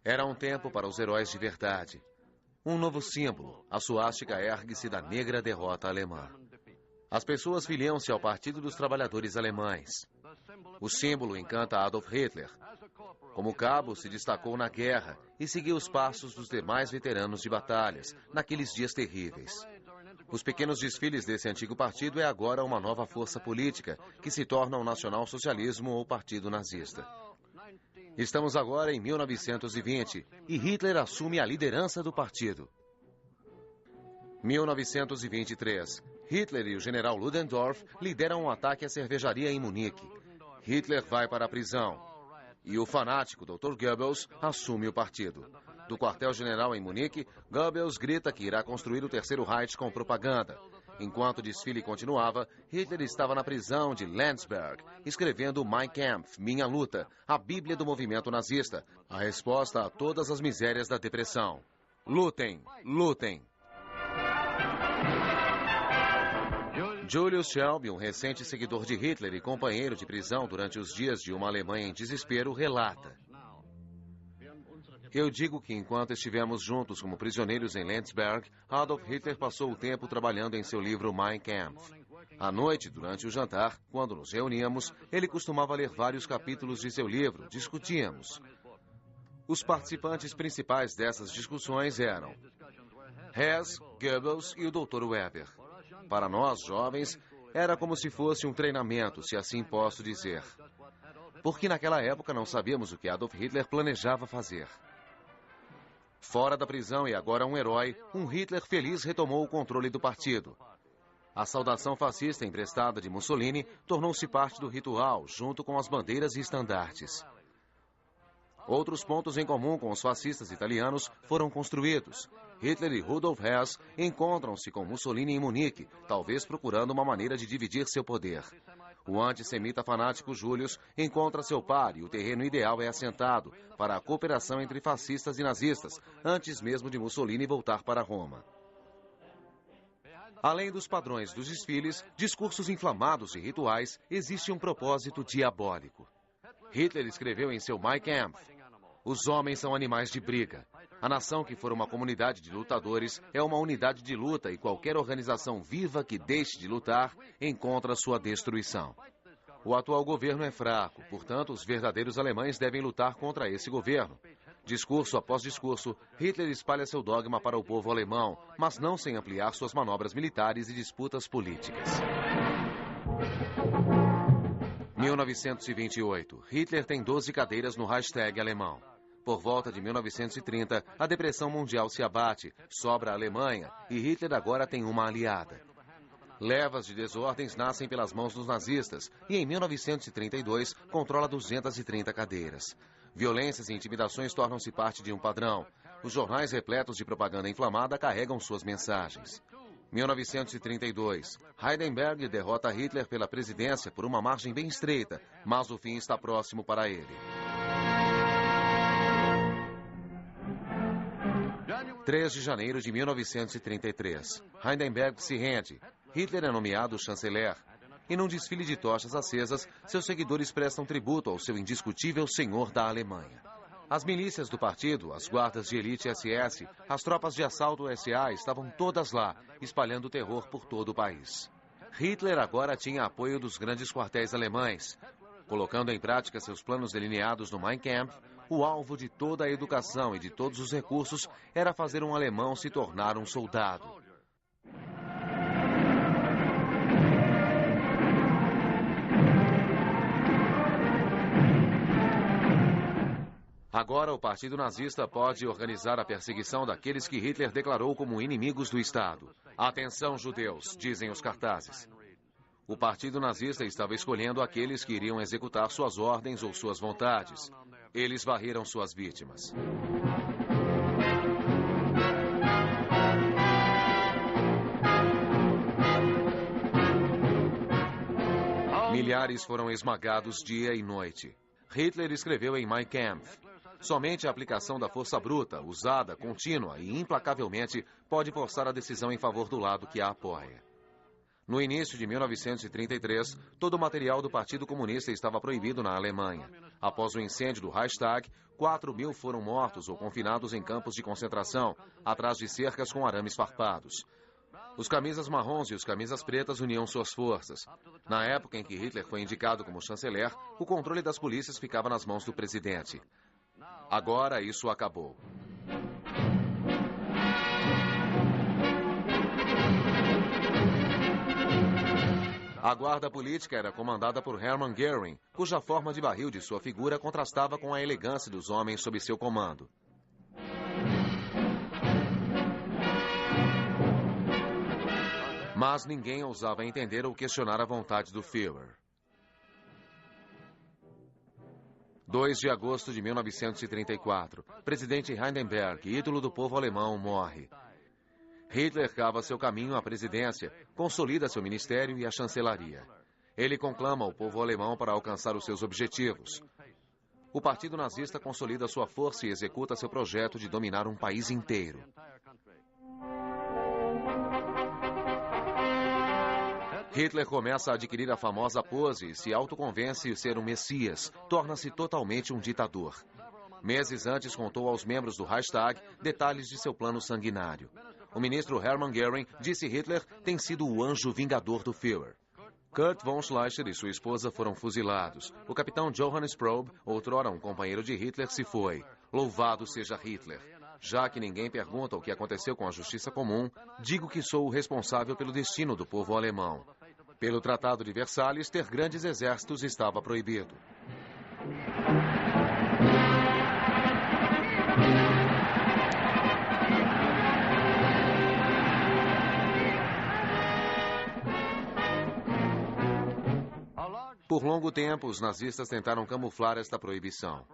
Era um tempo para os heróis de verdade. Um novo símbolo, a suástica ergue-se da negra derrota alemã. As pessoas filiam-se ao Partido dos Trabalhadores Alemães. O símbolo encanta Adolf Hitler. Como cabo, se destacou na guerra e seguiu os passos dos demais veteranos de batalhas, naqueles dias terríveis. Os pequenos desfiles desse antigo partido é agora uma nova força política, que se torna o nacional-socialismo ou Partido Nazista. Estamos agora em 1920 e Hitler assume a liderança do partido. 1923. Hitler e o general Ludendorff lideram um ataque à cervejaria em Munique. Hitler vai para a prisão. E o fanático Dr. Goebbels assume o partido. Do quartel-general em Munique, Goebbels grita que irá construir o Terceiro Reich com propaganda. Enquanto o desfile continuava, Hitler estava na prisão de Landsberg, escrevendo Mein Kampf, Minha Luta, a Bíblia do movimento nazista, a resposta a todas as misérias da depressão. Lutem, lutem! Julius Shelby, um recente seguidor de Hitler e companheiro de prisão durante os dias de uma Alemanha em desespero, relata: Eu digo que enquanto estivemos juntos como prisioneiros em Landsberg, Adolf Hitler passou o tempo trabalhando em seu livro Mein Kampf. À noite, durante o jantar, quando nos reuníamos, ele costumava ler vários capítulos de seu livro, discutíamos. Os participantes principais dessas discussões eram Hess, Goebbels e o Dr. Weber. Para nós, jovens, Era como se fosse um treinamento, se assim posso dizer. Porque naquela época não sabíamos o que Adolf Hitler planejava fazer. Fora da prisão e agora um herói, um Hitler feliz retomou o controle do partido. A saudação fascista emprestada de Mussolini tornou-se parte do ritual, junto com as bandeiras e estandartes. Outros pontos em comum com os fascistas italianos foram construídos. Hitler e Rudolf Hess encontram-se com Mussolini em Munique, talvez procurando uma maneira de dividir seu poder. O antissemita fanático Julius encontra seu par e o terreno ideal é assentado para a cooperação entre fascistas e nazistas, antes mesmo de Mussolini voltar para Roma. Além dos padrões dos desfiles, discursos inflamados e rituais, existe um propósito diabólico. Hitler escreveu em seu Mein Kampf: os homens são animais de briga. A nação que for uma comunidade de lutadores é uma unidade de luta e qualquer organização viva que deixe de lutar encontra sua destruição. O atual governo é fraco, portanto, os verdadeiros alemães devem lutar contra esse governo. Discurso após discurso, Hitler espalha seu dogma para o povo alemão, mas não sem ampliar suas manobras militares e disputas políticas. 1928. Hitler tem 12 cadeiras no Reichstag alemão. Por volta de 1930, a depressão mundial se abate, sobra a Alemanha e Hitler agora tem uma aliada. Levas de desordens nascem pelas mãos dos nazistas e em 1932 controla 230 cadeiras. Violências e intimidações tornam-se parte de um padrão. Os jornais repletos de propaganda inflamada carregam suas mensagens. 1932. Hindenburg derrota Hitler pela presidência por uma margem bem estreita, mas o fim está próximo para ele. 3 de janeiro de 1933. Hindenburg se rende. Hitler é nomeado chanceler. E num desfile de tochas acesas, seus seguidores prestam tributo ao seu indiscutível senhor da Alemanha. As milícias do partido, as guardas de elite SS, as tropas de assalto SA estavam todas lá, espalhando terror por todo o país. Hitler agora tinha apoio dos grandes quartéis alemães. Colocando em prática seus planos delineados no Mein Kampf, o alvo de toda a educação e de todos os recursos era fazer um alemão se tornar um soldado. Agora o Partido Nazista pode organizar a perseguição daqueles que Hitler declarou como inimigos do Estado. Atenção, judeus, dizem os cartazes. O Partido Nazista estava escolhendo aqueles que iriam executar suas ordens ou suas vontades. Eles varreram suas vítimas. Milhares foram esmagados dia e noite. Hitler escreveu em Mein Kampf: somente a aplicação da força bruta, usada, contínua e implacavelmente, pode forçar a decisão em favor do lado que a apoia. No início de 1933, todo o material do Partido Comunista estava proibido na Alemanha. Após o incêndio do Reichstag, 4.000 foram mortos ou confinados em campos de concentração, atrás de cercas com arames farpados. Os camisas marrons e os camisas pretas uniam suas forças. Na época em que Hitler foi indicado como chanceler, o controle das polícias ficava nas mãos do presidente. Agora isso acabou. A guarda política era comandada por Hermann Göring, cuja forma de barril de sua figura contrastava com a elegância dos homens sob seu comando. Mas ninguém ousava entender ou questionar a vontade do Führer. 2 de agosto de 1934, presidente Hindenburg, ídolo do povo alemão, morre. Hitler cava seu caminho à presidência, consolida seu ministério e a chancelaria. Ele conclama o povo alemão para alcançar os seus objetivos. O Partido Nazista consolida sua força e executa seu projeto de dominar um país inteiro. Hitler começa a adquirir a famosa pose e se autoconvence ser um messias, torna-se totalmente um ditador. Meses antes contou aos membros do Reichstag detalhes de seu plano sanguinário. O ministro Hermann Göring disse Hitler tem sido o anjo vingador do Führer. Kurt von Schleicher e sua esposa foram fuzilados. O capitão Johannes Probe, outrora um companheiro de Hitler, se foi. Louvado seja Hitler. Já que ninguém pergunta o que aconteceu com a justiça comum, digo que sou o responsável pelo destino do povo alemão. Pelo Tratado de Versalhes, ter grandes exércitos estava proibido. Por longo tempo, os nazistas tentaram camuflar esta proibição.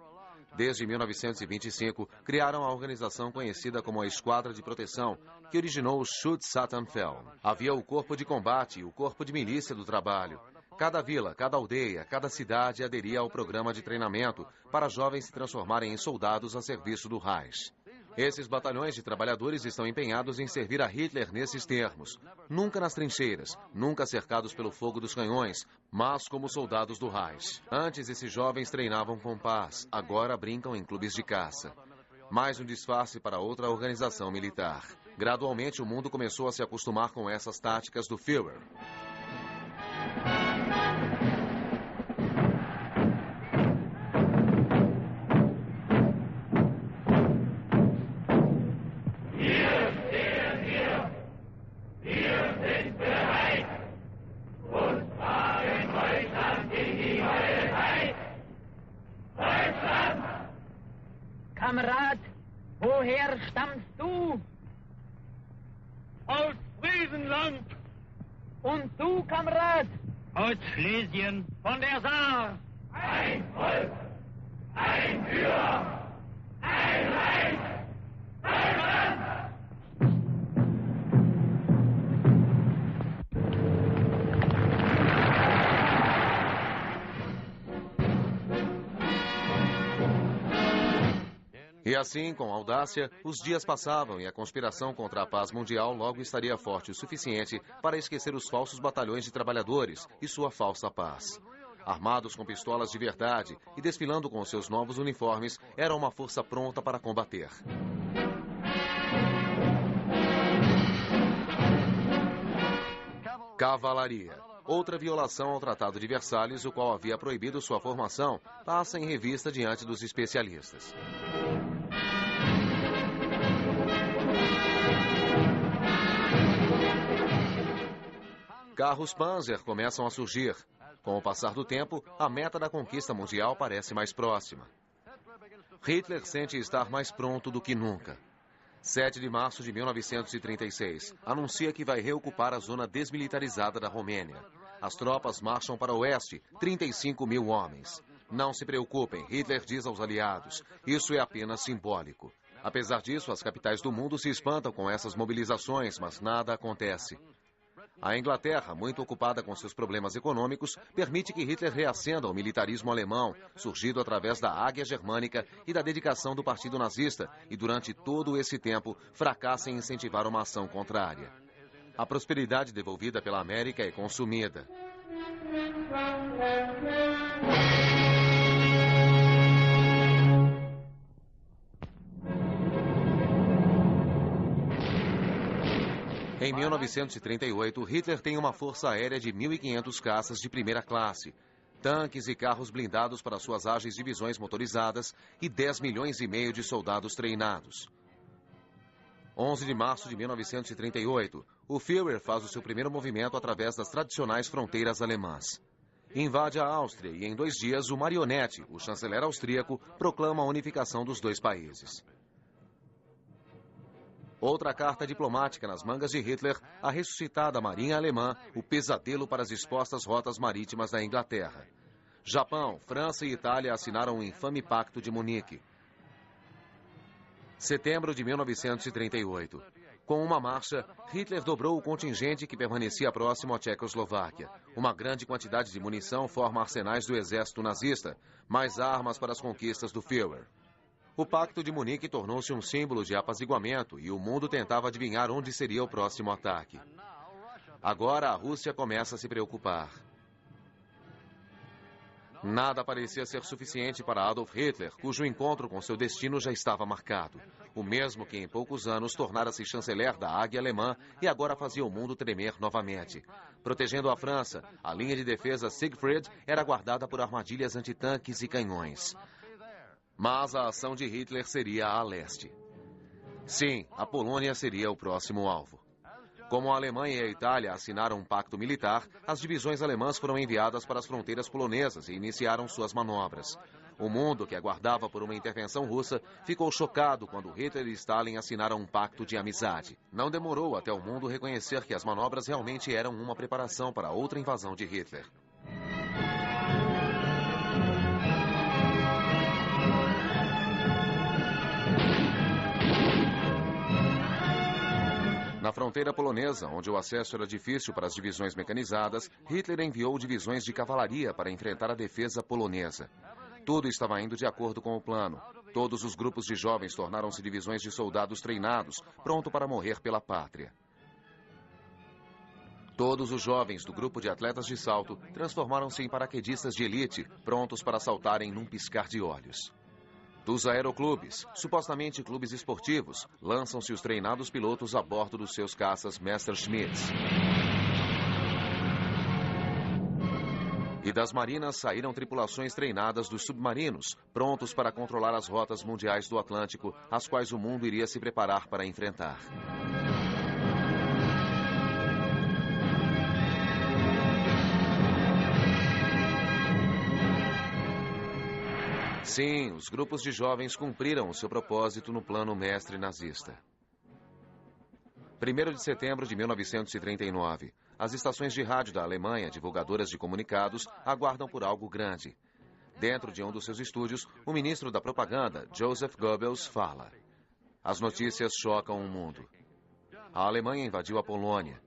Desde 1925, criaram a organização conhecida como a Esquadra de Proteção, que originou o Schutzsattenfeld. Havia o corpo de combate e o corpo de milícia do trabalho. Cada vila, cada aldeia, cada cidade aderia ao programa de treinamento para jovens se transformarem em soldados a serviço do Reich. Esses batalhões de trabalhadores estão empenhados em servir a Hitler nesses termos. Nunca nas trincheiras, nunca cercados pelo fogo dos canhões, mas como soldados do Reich. Antes, esses jovens treinavam com paz, agora brincam em clubes de caça. Mais um disfarce para outra organização militar. Gradualmente, o mundo começou a se acostumar com essas táticas do Führer. Kamerad, woher stammst du? Aus Friesenland. Und du, Kamerad? Aus Schlesien. Von der Saar. Ein Volk, ein Führer, ein Reich, Deutschland! E assim, com audácia, os dias passavam e a conspiração contra a paz mundial logo estaria forte o suficiente para esquecer os falsos batalhões de trabalhadores e sua falsa paz. Armados com pistolas de verdade e desfilando com seus novos uniformes, era uma força pronta para combater. Cavalaria. Outra violação ao Tratado de Versalhes, o qual havia proibido sua formação, passa em revista diante dos especialistas. Carros Panzer começam a surgir. Com o passar do tempo, a meta da conquista mundial parece mais próxima. Hitler sente estar mais pronto do que nunca. 7 de março de 1936, anuncia que vai reocupar a zona desmilitarizada da Romênia. As tropas marcham para o oeste, 35 mil homens. Não se preocupem, Hitler diz aos aliados, isso é apenas simbólico. Apesar disso, as capitais do mundo se espantam com essas mobilizações, mas nada acontece. A Inglaterra, muito ocupada com seus problemas econômicos, permite que Hitler reacenda o militarismo alemão, surgido através da Águia Germânica e da dedicação do Partido Nazista, e durante todo esse tempo fracassa em incentivar uma ação contrária. A prosperidade devolvida pela América é consumida. Em 1938, Hitler tem uma força aérea de 1.500 caças de primeira classe, tanques e carros blindados para suas ágeis divisões motorizadas e 10,5 milhões de soldados treinados. 11 de março de 1938, o Führer faz o seu primeiro movimento através das tradicionais fronteiras alemãs. Invade a Áustria e, em 2 dias, o Marionete, o chanceler austríaco, proclama a unificação dos dois países. Outra carta diplomática nas mangas de Hitler, a ressuscitada Marinha Alemã, o pesadelo para as expostas rotas marítimas da Inglaterra. Japão, França e Itália assinaram o infame Pacto de Munique. Setembro de 1938. Com uma marcha, Hitler dobrou o contingente que permanecia próximo à Tchecoslováquia. Uma grande quantidade de munição forma arsenais do exército nazista, mais armas para as conquistas do Führer. O Pacto de Munique tornou-se um símbolo de apaziguamento e o mundo tentava adivinhar onde seria o próximo ataque. Agora a Rússia começa a se preocupar. Nada parecia ser suficiente para Adolf Hitler, cujo encontro com seu destino já estava marcado. O mesmo que em poucos anos tornara-se chanceler da Águia Alemã e agora fazia o mundo tremer novamente. Protegendo a França, a linha de defesa Siegfried era guardada por armadilhas antitanques e canhões. Mas a ação de Hitler seria a leste. Sim, a Polônia seria o próximo alvo. Como a Alemanha e a Itália assinaram um pacto militar, as divisões alemãs foram enviadas para as fronteiras polonesas e iniciaram suas manobras. O mundo, que aguardava por uma intervenção russa, ficou chocado quando Hitler e Stalin assinaram um pacto de amizade. Não demorou até o mundo reconhecer que as manobras realmente eram uma preparação para outra invasão de Hitler. Na fronteira polonesa, onde o acesso era difícil para as divisões mecanizadas, Hitler enviou divisões de cavalaria para enfrentar a defesa polonesa. Tudo estava indo de acordo com o plano. Todos os grupos de jovens tornaram-se divisões de soldados treinados, prontos para morrer pela pátria. Todos os jovens do grupo de atletas de salto transformaram-se em paraquedistas de elite, prontos para saltarem num piscar de olhos. Dos aeroclubes, supostamente clubes esportivos, lançam-se os treinados pilotos a bordo dos seus caças Messerschmitts. E das marinas saíram tripulações treinadas dos submarinos, prontos para controlar as rotas mundiais do Atlântico, as quais o mundo iria se preparar para enfrentar. Sim, os grupos de jovens cumpriram o seu propósito no plano mestre nazista. 1º de setembro de 1939. As estações de rádio da Alemanha, divulgadoras de comunicados, aguardam por algo grande. Dentro de um dos seus estúdios, o ministro da propaganda, Joseph Goebbels, fala. As notícias chocam o mundo. A Alemanha invadiu a Polônia.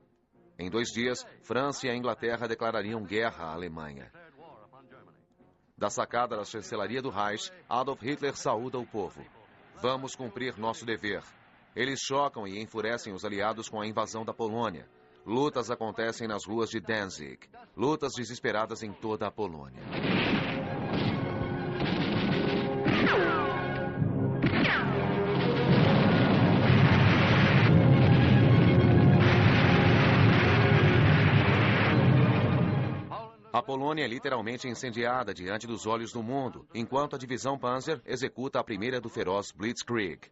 Em 2 dias, França e a Inglaterra declarariam guerra à Alemanha. Da sacada da chancelaria do Reich, Adolf Hitler saúda o povo. Vamos cumprir nosso dever. Eles chocam e enfurecem os aliados com a invasão da Polônia. Lutas acontecem nas ruas de Danzig. Lutas desesperadas em toda a Polônia. A Polônia é literalmente incendiada diante dos olhos do mundo, enquanto a divisão Panzer executa a primeira do feroz Blitzkrieg.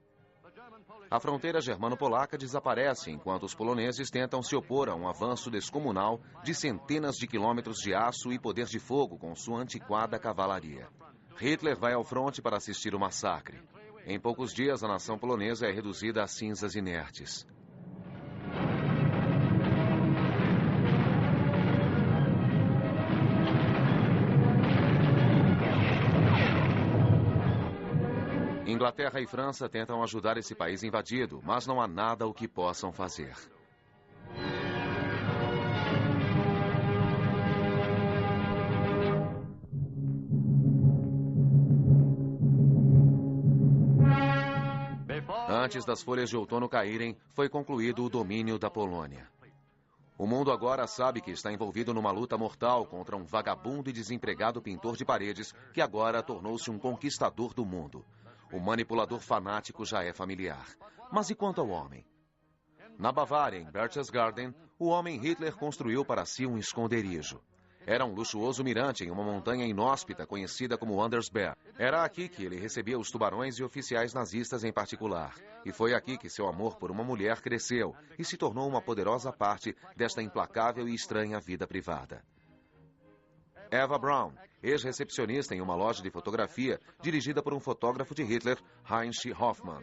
A fronteira germano-polaca desaparece enquanto os poloneses tentam se opor a um avanço descomunal de centenas de quilômetros de aço e poder de fogo com sua antiquada cavalaria. Hitler vai ao fronte para assistir o massacre. Em poucos dias, a nação polonesa é reduzida a cinzas inertes. Inglaterra e França tentam ajudar esse país invadido, mas não há nada o que possam fazer. Antes das folhas de outono caírem, foi concluído o domínio da Polônia. O mundo agora sabe que está envolvido numa luta mortal contra um vagabundo e desempregado pintor de paredes que agora tornou-se um conquistador do mundo. O manipulador fanático já é familiar. Mas e quanto ao homem? Na Bavária, em Berchtesgaden, o homem Hitler construiu para si um esconderijo. Era um luxuoso mirante em uma montanha inóspita conhecida como Andersberg. Era aqui que ele recebia os tubarões e oficiais nazistas em particular. E foi aqui que seu amor por uma mulher cresceu e se tornou uma poderosa parte desta implacável e estranha vida privada. Eva Braun, ex-recepcionista em uma loja de fotografia dirigida por um fotógrafo de Hitler, Heinrich Hoffmann.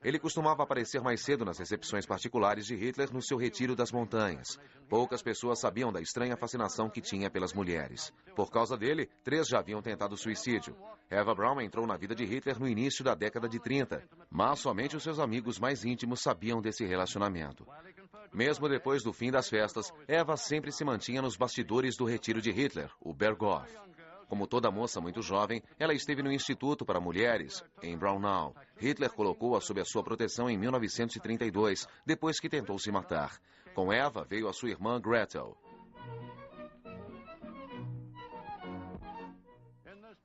Ele costumava aparecer mais cedo nas recepções particulares de Hitler no seu retiro das montanhas. Poucas pessoas sabiam da estranha fascinação que tinha pelas mulheres. Por causa dele, 3 já haviam tentado suicídio. Eva Braun entrou na vida de Hitler no início da década de 30, mas somente os seus amigos mais íntimos sabiam desse relacionamento. Mesmo depois do fim das festas, Eva sempre se mantinha nos bastidores do retiro de Hitler, o Berghof. Como toda moça muito jovem, ela esteve no Instituto para Mulheres, em Braunau. Hitler colocou-a sob a sua proteção em 1932, depois que tentou se matar. Com Eva veio a sua irmã Gretel.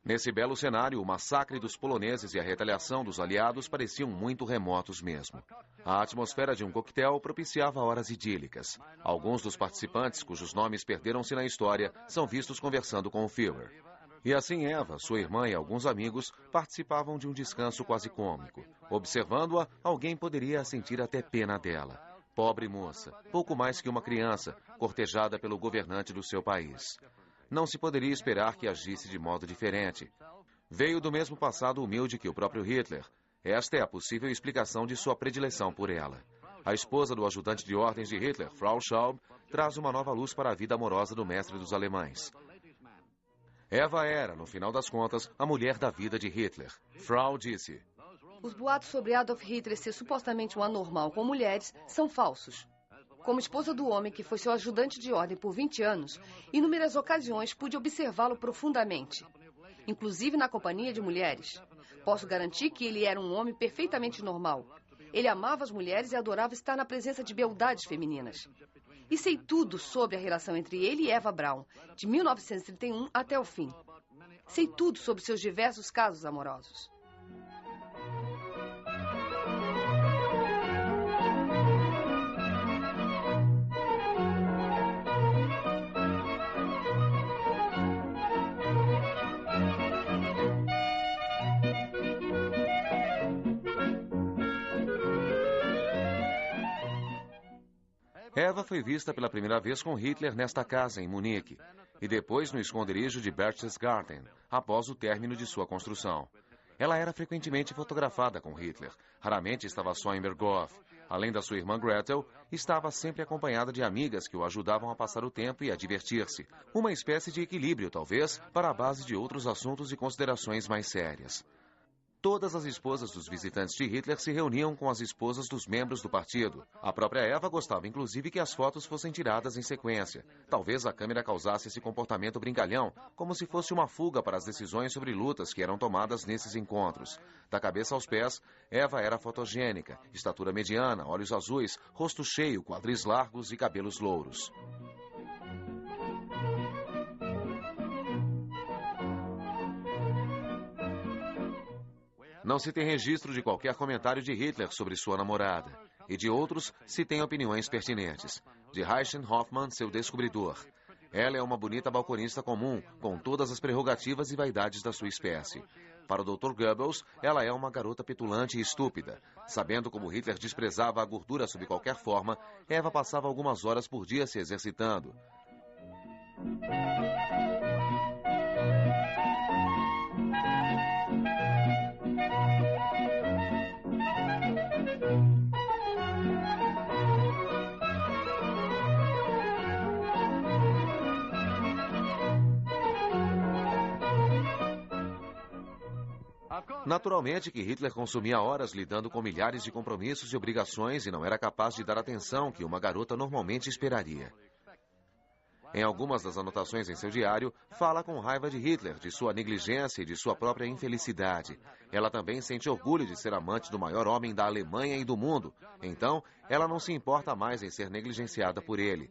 Nesse belo cenário, o massacre dos poloneses e a retaliação dos aliados pareciam muito remotos mesmo. A atmosfera de um coquetel propiciava horas idílicas. Alguns dos participantes, cujos nomes perderam-se na história, são vistos conversando com o Führer. E assim Eva, sua irmã e alguns amigos participavam de um descanso quase cômico. Observando-a, alguém poderia sentir até pena dela. pobre moça, pouco mais que uma criança, cortejada pelo governante do seu país. Não se poderia esperar que agisse de modo diferente. Veio do mesmo passado humilde que o próprio Hitler. Esta é a possível explicação de sua predileção por ela. A esposa do ajudante de ordens de Hitler, Frau Schaub, traz uma nova luz para a vida amorosa do mestre dos alemães. Eva era, no final das contas, a mulher da vida de Hitler. Frau disse: os boatos sobre Adolf Hitler ser supostamente um anormal com mulheres são falsos. Como esposa do homem que foi seu ajudante de ordem por 20 anos, em inúmeras ocasiões pude observá-lo profundamente, inclusive na companhia de mulheres. Posso garantir que ele era um homem perfeitamente normal. Ele amava as mulheres e adorava estar na presença de beldades femininas. E sei tudo sobre a relação entre ele e Eva Braun, de 1931 até o fim. Sei tudo sobre seus diversos casos amorosos. Eva foi vista pela primeira vez com Hitler nesta casa, em Munique, e depois no esconderijo de Berchtesgaden, após o término de sua construção. Ela era frequentemente fotografada com Hitler, raramente estava só em Berghof. Além da sua irmã Gretel, estava sempre acompanhada de amigas que o ajudavam a passar o tempo e a divertir-se. Uma espécie de equilíbrio, talvez, para a base de outros assuntos e considerações mais sérias. Todas as esposas dos visitantes de Hitler se reuniam com as esposas dos membros do partido. A própria Eva gostava, inclusive, que as fotos fossem tiradas em sequência. Talvez a câmera causasse esse comportamento brincalhão, como se fosse uma fuga para as decisões sobre lutas que eram tomadas nesses encontros. Da cabeça aos pés, Eva era fotogênica, estatura mediana, olhos azuis, rosto cheio, quadris largos e cabelos louros. Não se tem registro de qualquer comentário de Hitler sobre sua namorada, e de outros se tem opiniões pertinentes. De Reichen Hoffmann, seu descobridor. Ela é uma bonita balconista comum, com todas as prerrogativas e vaidades da sua espécie. Para o Dr. Goebbels, ela é uma garota petulante e estúpida. Sabendo como Hitler desprezava a gordura sob qualquer forma, Eva passava algumas horas por dia se exercitando. Naturalmente que Hitler consumia horas lidando com milhares de compromissos e obrigações e não era capaz de dar a atenção que uma garota normalmente esperaria. Em algumas das anotações em seu diário, fala com raiva de Hitler, de sua negligência e de sua própria infelicidade. Ela também sente orgulho de ser amante do maior homem da Alemanha e do mundo. Então, ela não se importa mais em ser negligenciada por ele.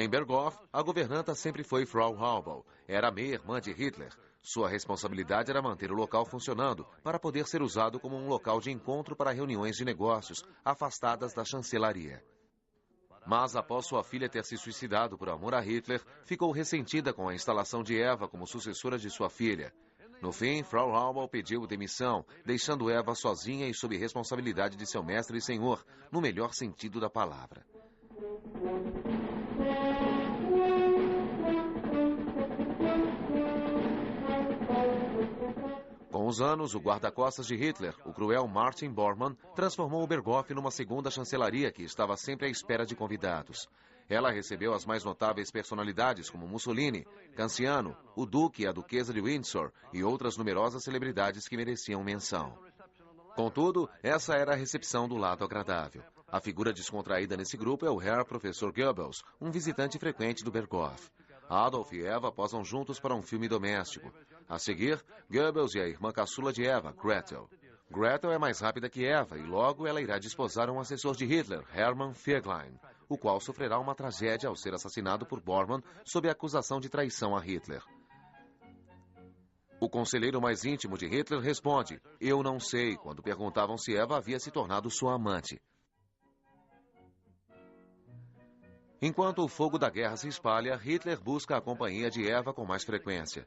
Em Berghof, a governanta sempre foi Frau Haubel. Era meia-irmã de Hitler. Sua responsabilidade era manter o local funcionando, para poder ser usado como um local de encontro para reuniões de negócios, afastadas da chancelaria. Mas, após sua filha ter se suicidado por amor a Hitler, ficou ressentida com a instalação de Eva como sucessora de sua filha. No fim, Frau Haubel pediu demissão, deixando Eva sozinha e sob responsabilidade de seu mestre e senhor, no melhor sentido da palavra. Com os anos, o guarda-costas de Hitler, o cruel Martin Bormann, transformou o Berghof numa segunda chancelaria que estava sempre à espera de convidados. Ela recebeu as mais notáveis personalidades como Mussolini, Canciano, o Duque e a Duquesa de Windsor e outras numerosas celebridades que mereciam menção. Contudo, essa era a recepção do lado agradável. A figura descontraída nesse grupo é o Herr Professor Goebbels, um visitante frequente do Berghof. Adolf e Eva posam juntos para um filme doméstico. A seguir, Goebbels e a irmã caçula de Eva, Gretel. Gretel é mais rápida que Eva e logo ela irá desposar um assessor de Hitler, Hermann Feglein, o qual sofrerá uma tragédia ao ser assassinado por Bormann sob a acusação de traição a Hitler. O conselheiro mais íntimo de Hitler responde, "Eu não sei", quando perguntavam se Eva havia se tornado sua amante. Enquanto o fogo da guerra se espalha, Hitler busca a companhia de Eva com mais frequência.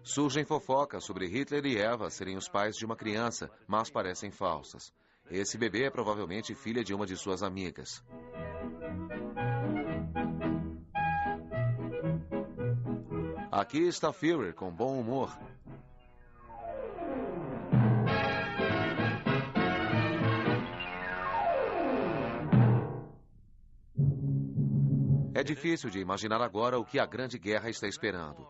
Surgem fofocas sobre Hitler e Eva serem os pais de uma criança, mas parecem falsas. Esse bebê é provavelmente filha de uma de suas amigas. Aqui está Führer com bom humor. É difícil de imaginar agora o que a Grande Guerra está esperando.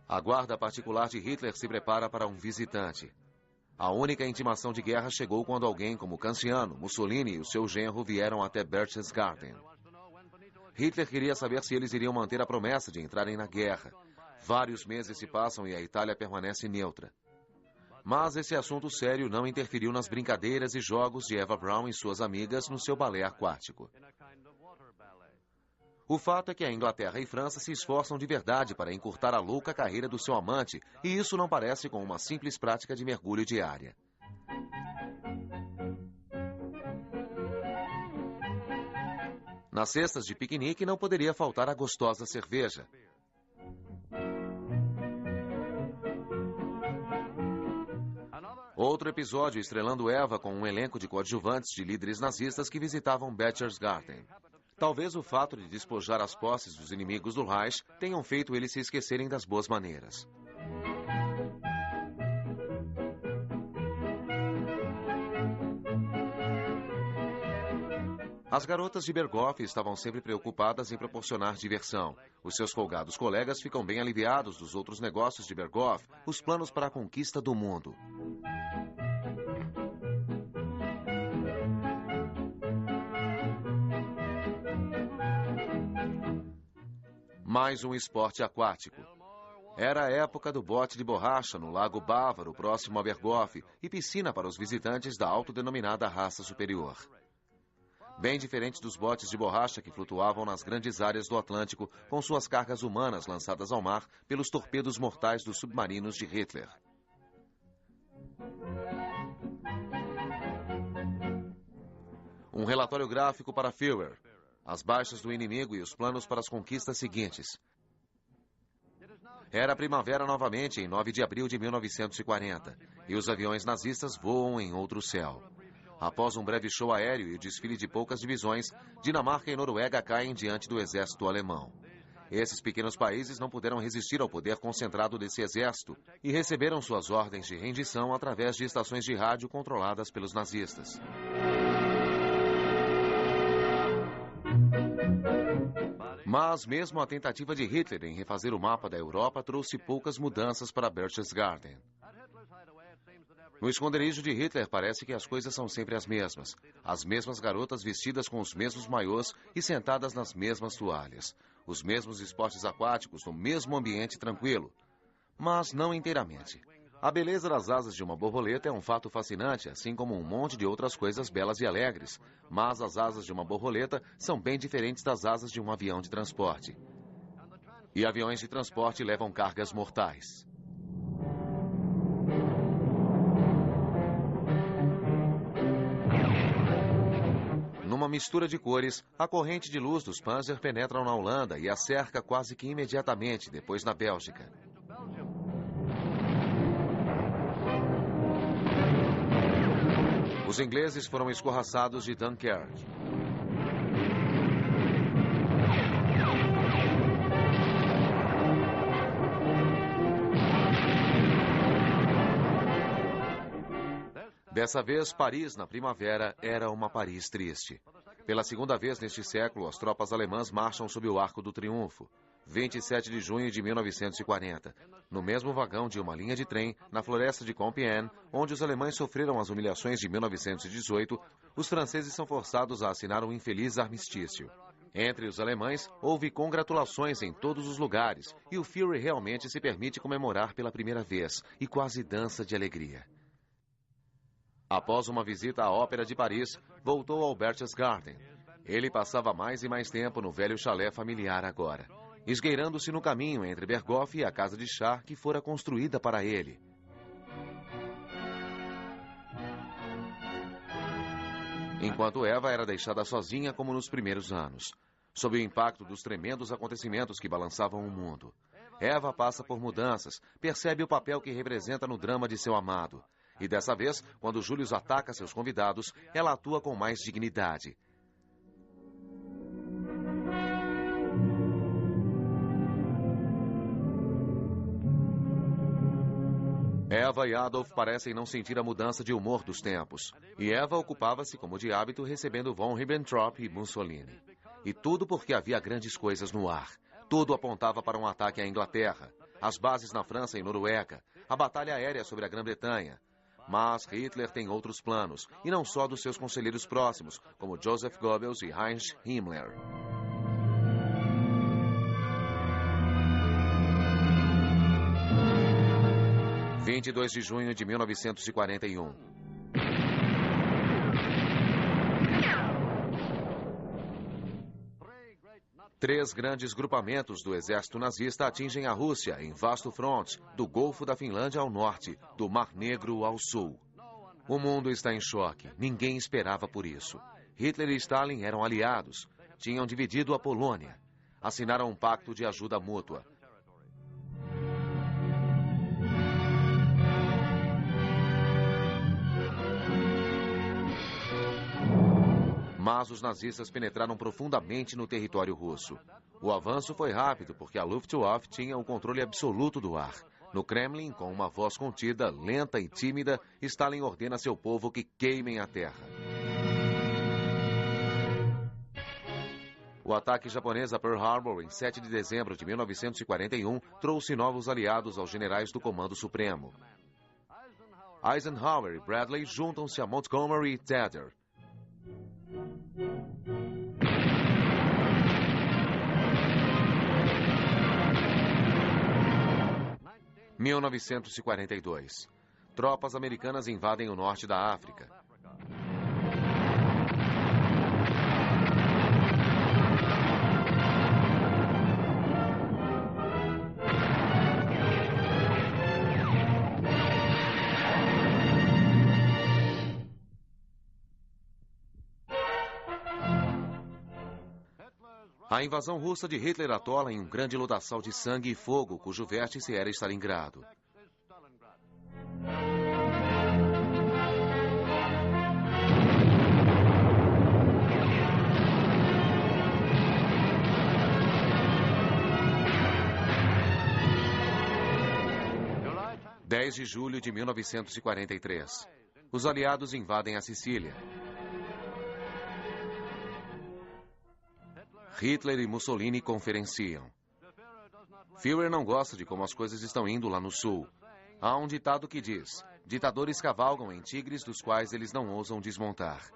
A guarda particular de Hitler se prepara para um visitante. A única intimação de guerra chegou quando alguém como Canciano, Mussolini e o seu genro vieram até Berchtesgaden. Hitler queria saber se eles iriam manter a promessa de entrarem na guerra. Vários meses se passam e a Itália permanece neutra. Mas esse assunto sério não interferiu nas brincadeiras e jogos de Eva Braun e suas amigas no seu balé aquático. O fato é que a Inglaterra e França se esforçam de verdade para encurtar a louca carreira do seu amante, e isso não parece com uma simples prática de mergulho diária. Nas cestas de piquenique não poderia faltar a gostosa cerveja. Outro episódio estrelando Eva com um elenco de coadjuvantes de líderes nazistas que visitavam Berchtesgaden. Talvez o fato de despojar as posses dos inimigos do Reich tenham feito eles se esquecerem das boas maneiras. As garotas de Berghof estavam sempre preocupadas em proporcionar diversão. Os seus folgados colegas ficam bem aliviados dos outros negócios de Berghof, os planos para a conquista do mundo. Mais um esporte aquático. Era a época do bote de borracha no Lago Bávaro, próximo a Berghof, e piscina para os visitantes da autodenominada raça superior. Bem diferente dos botes de borracha que flutuavam nas grandes áreas do Atlântico com suas cargas humanas lançadas ao mar pelos torpedos mortais dos submarinos de Hitler. Um relatório gráfico para Führer. As baixas do inimigo e os planos para as conquistas seguintes. Era primavera novamente, em 9 de abril de 1940, e os aviões nazistas voam em outro céu. Após um breve show aéreo e o desfile de poucas divisões, Dinamarca e Noruega caem diante do exército alemão. Esses pequenos países não puderam resistir ao poder concentrado desse exército e receberam suas ordens de rendição através de estações de rádio controladas pelos nazistas. Mas mesmo a tentativa de Hitler em refazer o mapa da Europa trouxe poucas mudanças para Berchtesgaden. No esconderijo de Hitler parece que as coisas são sempre as mesmas. As mesmas garotas vestidas com os mesmos maiôs e sentadas nas mesmas toalhas. Os mesmos esportes aquáticos no mesmo ambiente tranquilo. Mas não inteiramente. A beleza das asas de uma borboleta é um fato fascinante, assim como um monte de outras coisas belas e alegres. Mas as asas de uma borboleta são bem diferentes das asas de um avião de transporte. E aviões de transporte levam cargas mortais. Numa mistura de cores, a corrente de luz dos Panzer penetra na Holanda e a cerca quase que imediatamente, depois na Bélgica. Os ingleses foram escorraçados de Dunkirk. Dessa vez, Paris, na primavera, era uma Paris triste. Pela segunda vez neste século, as tropas alemãs marcham sob o Arco do Triunfo. 27 de junho de 1940, no mesmo vagão de uma linha de trem, na floresta de Compiègne, onde os alemães sofreram as humilhações de 1918, os franceses são forçados a assinar um infeliz armistício. Entre os alemães, houve congratulações em todos os lugares, e o Führer realmente se permite comemorar pela primeira vez, e quase dança de alegria. Após uma visita à Ópera de Paris, voltou ao Berchtesgaden. Ele passava mais e mais tempo no velho chalé familiar agora. esgueirando-se no caminho entre Berghof e a casa de chá que fora construída para ele. Enquanto Eva era deixada sozinha como nos primeiros anos, sob o impacto dos tremendos acontecimentos que balançavam o mundo. Eva passa por mudanças, percebe o papel que representa no drama de seu amado. E dessa vez, quando Julius ataca seus convidados, ela atua com mais dignidade. Eva e Adolf parecem não sentir a mudança de humor dos tempos. E Eva ocupava-se, como de hábito, recebendo von Ribbentrop e Mussolini. E tudo porque havia grandes coisas no ar. Tudo apontava para um ataque à Inglaterra, as bases na França e Noruega, a batalha aérea sobre a Grã-Bretanha. Mas Hitler tem outros planos, e não só dos seus conselheiros próximos, como Joseph Goebbels e Heinz Himmler. – 22 de junho de 1941. Três grandes grupamentos do exército nazista atingem a Rússia em vasto fronte, do Golfo da Finlândia ao norte, do Mar Negro ao sul. O mundo está em choque. Ninguém esperava por isso. Hitler e Stalin eram aliados. Tinham dividido a Polônia. Assinaram um pacto de ajuda mútua. Mas os nazistas penetraram profundamente no território russo. O avanço foi rápido porque a Luftwaffe tinha o controle absoluto do ar. No Kremlin, com uma voz contida, lenta e tímida, Stalin ordena a seu povo que queimem a terra. O ataque japonês a Pearl Harbor, em 7 de dezembro de 1941, trouxe novos aliados aos generais do Comando Supremo. Eisenhower e Bradley juntam-se a Montgomery e Tedder. 1942. Tropas americanas invadem o norte da África. A invasão russa de Hitler atola em um grande lodaçal de sangue e fogo, cujo vértice era Stalingrado. – 10 de julho de 1943. Os aliados invadem a Sicília. Hitler e Mussolini conferenciam. Führer não gosta de como as coisas estão indo lá no sul. Há um ditado que diz: ditadores cavalgam em tigres dos quais eles não ousam desmontar.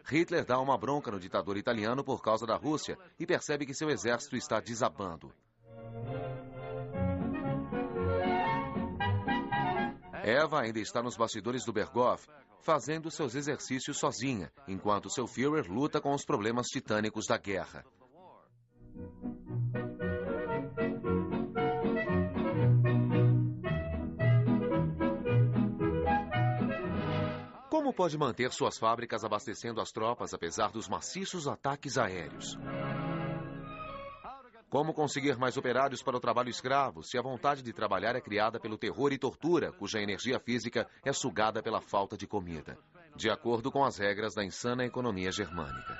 Hitler dá uma bronca no ditador italiano por causa da Rússia e percebe que seu exército está desabando. Eva ainda está nos bastidores do Berghof, fazendo seus exercícios sozinha, enquanto seu Führer luta com os problemas titânicos da guerra. Como pode manter suas fábricas abastecendo as tropas apesar dos maciços ataques aéreos? Como conseguir mais operários para o trabalho escravo se a vontade de trabalhar é criada pelo terror e tortura, cuja energia física é sugada pela falta de comida, de acordo com as regras da insana economia germânica?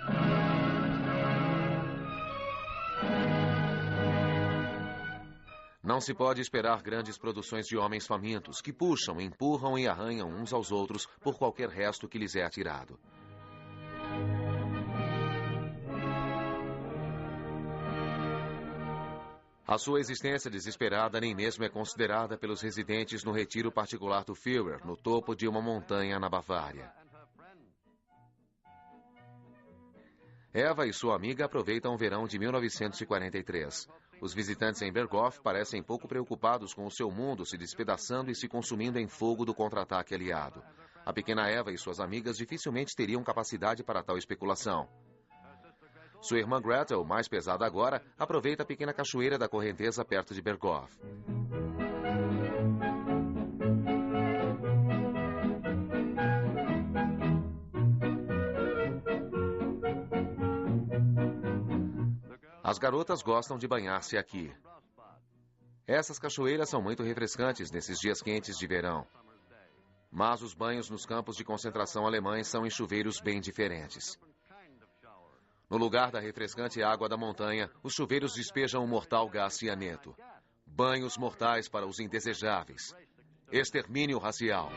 Não se pode esperar grandes produções de homens famintos que puxam, empurram e arranham uns aos outros por qualquer resto que lhes é atirado. A sua existência desesperada nem mesmo é considerada pelos residentes no retiro particular do Führer, no topo de uma montanha na Bavária. Eva e sua amiga aproveitam o verão de 1943. Os visitantes em Berghof parecem pouco preocupados com o seu mundo se despedaçando e se consumindo em fogo do contra-ataque aliado. A pequena Eva e suas amigas dificilmente teriam capacidade para tal especulação. Sua irmã Gretel, mais pesada agora, aproveita a pequena cachoeira da correnteza perto de Berghof. As garotas gostam de banhar-se aqui. Essas cachoeiras são muito refrescantes nesses dias quentes de verão. Mas os banhos nos campos de concentração alemães são em chuveiros bem diferentes. No lugar da refrescante água da montanha, os chuveiros despejam um mortal gás cianeto. Banhos mortais para os indesejáveis. Extermínio racial.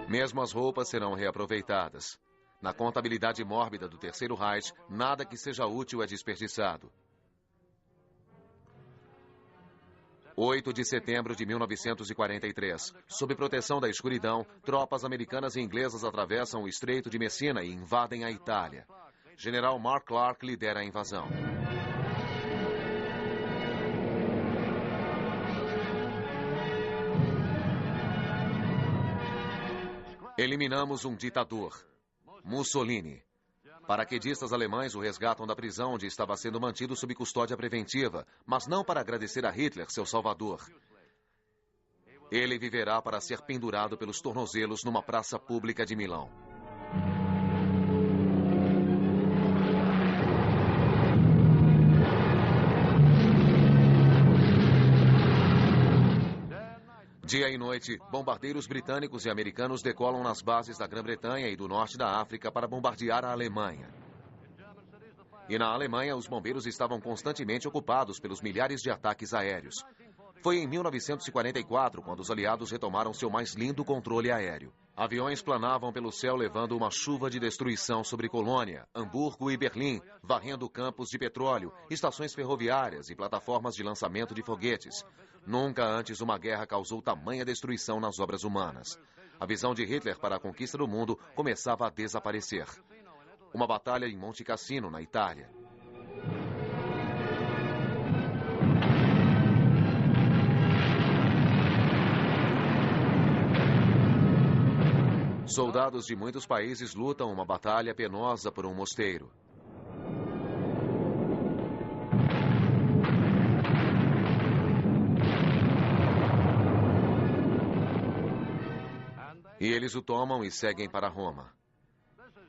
Mesmo as roupas serão reaproveitadas. Na contabilidade mórbida do Terceiro Reich, nada que seja útil é desperdiçado. 8 de setembro de 1943. Sob proteção da escuridão, tropas americanas e inglesas atravessam o Estreito de Messina e invadem a Itália. General Mark Clark lidera a invasão. Eliminamos um ditador, Mussolini. Paraquedistas alemães o resgatam da prisão onde estava sendo mantido sob custódia preventiva, mas não para agradecer a Hitler, seu salvador. Ele viverá para ser pendurado pelos tornozelos numa praça pública de Milão. Dia e noite, bombardeiros britânicos e americanos decolam nas bases da Grã-Bretanha e do norte da África para bombardear a Alemanha. E na Alemanha, os bombeiros estavam constantemente ocupados pelos milhares de ataques aéreos. Foi em 1944 quando os aliados retomaram seu mais lindo controle aéreo. Aviões planavam pelo céu levando uma chuva de destruição sobre Colônia, Hamburgo e Berlim, varrendo campos de petróleo, estações ferroviárias e plataformas de lançamento de foguetes. Nunca antes uma guerra causou tamanha destruição nas obras humanas. A visão de Hitler para a conquista do mundo começava a desaparecer. Uma batalha em Monte Cassino, na Itália. Soldados de muitos países lutam uma batalha penosa por um mosteiro. E eles o tomam e seguem para Roma.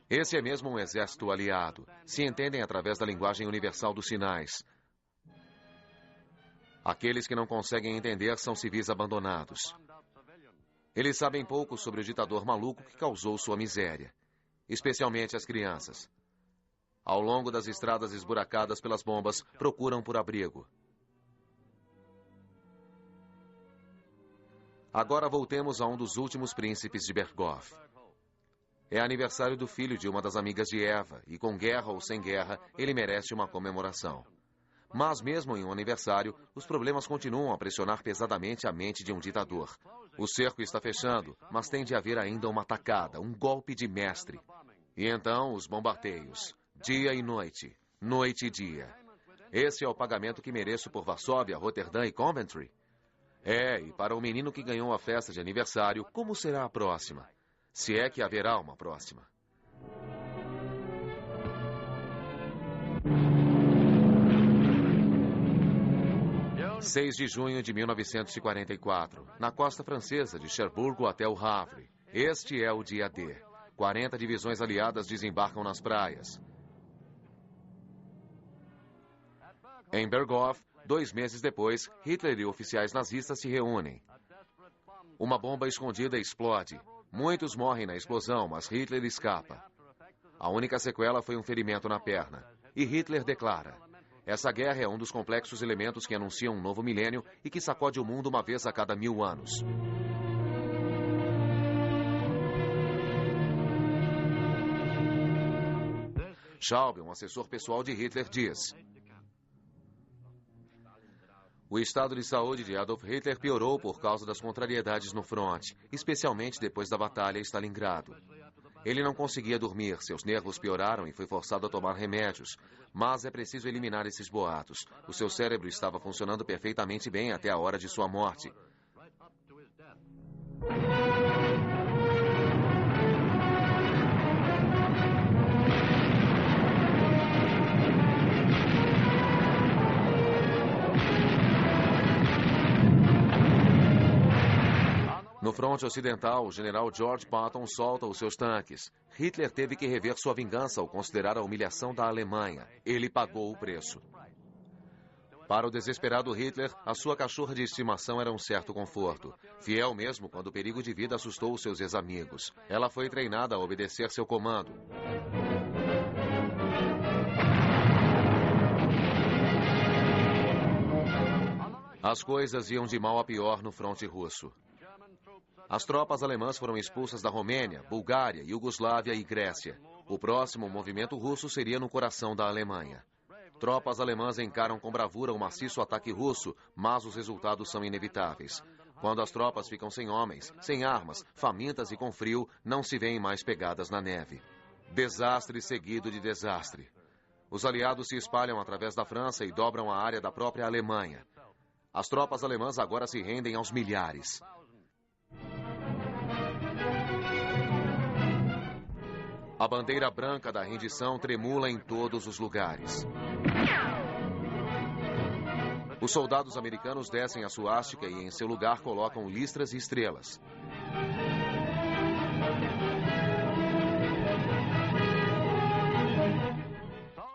Esse é mesmo um exército aliado. Se entendem através da linguagem universal dos sinais. Aqueles que não conseguem entender são civis abandonados. Eles sabem pouco sobre o ditador maluco que causou sua miséria, especialmente as crianças. Ao longo das estradas esburacadas pelas bombas, procuram por abrigo. Agora voltemos a um dos últimos príncipes de Berghof. É aniversário do filho de uma das amigas de Eva, e com guerra ou sem guerra, ele merece uma comemoração. Mas mesmo em um aniversário, os problemas continuam a pressionar pesadamente a mente de um ditador. O cerco está fechando, mas tem de haver ainda uma atacada, um golpe de mestre. E então os bombardeios, dia e noite e dia. Esse é o pagamento que mereço por Varsóvia, Roterdã e Coventry? E para o menino que ganhou a festa de aniversário, como será a próxima? Se é que haverá uma próxima. – 6 de junho de 1944, na costa francesa de Cherbourg até o Havre. Este é o dia D. 40 divisões aliadas desembarcam nas praias. Em Berghof, 2 meses depois, Hitler e oficiais nazistas se reúnem. Uma bomba escondida explode. Muitos morrem na explosão, mas Hitler escapa. A única sequela foi um ferimento na perna. E Hitler declara: essa guerra é um dos complexos elementos que anunciam um novo milênio e que sacode o mundo uma vez a cada 1000 anos. Schaub, um assessor pessoal de Hitler, diz: o estado de saúde de Adolf Hitler piorou por causa das contrariedades no fronte, especialmente depois da batalha em Stalingrado. Ele não conseguia dormir, seus nervos pioraram e foi forçado a tomar remédios. Mas é preciso eliminar esses boatos. O seu cérebro estava funcionando perfeitamente bem até a hora de sua morte. No fronte ocidental, o general George Patton solta os seus tanques. Hitler teve que rever sua vingança ao considerar a humilhação da Alemanha. Ele pagou o preço. Para o desesperado Hitler, a sua cachorra de estimação era um certo conforto. Fiel mesmo quando o perigo de vida assustou os seus ex-amigos. Ela foi treinada a obedecer seu comando. As coisas iam de mal a pior no fronte russo. As tropas alemãs foram expulsas da Romênia, Bulgária, Iugoslávia e Grécia. O próximo movimento russo seria no coração da Alemanha. Tropas alemãs encaram com bravura o maciço ataque russo, mas os resultados são inevitáveis. Quando as tropas ficam sem homens, sem armas, famintas e com frio, não se veem mais pegadas na neve. Desastre seguido de desastre. Os aliados se espalham através da França e dobram a área da própria Alemanha. As tropas alemãs agora se rendem aos milhares. A bandeira branca da rendição tremula em todos os lugares. Os soldados americanos descem a suástica e em seu lugar colocam listras e estrelas.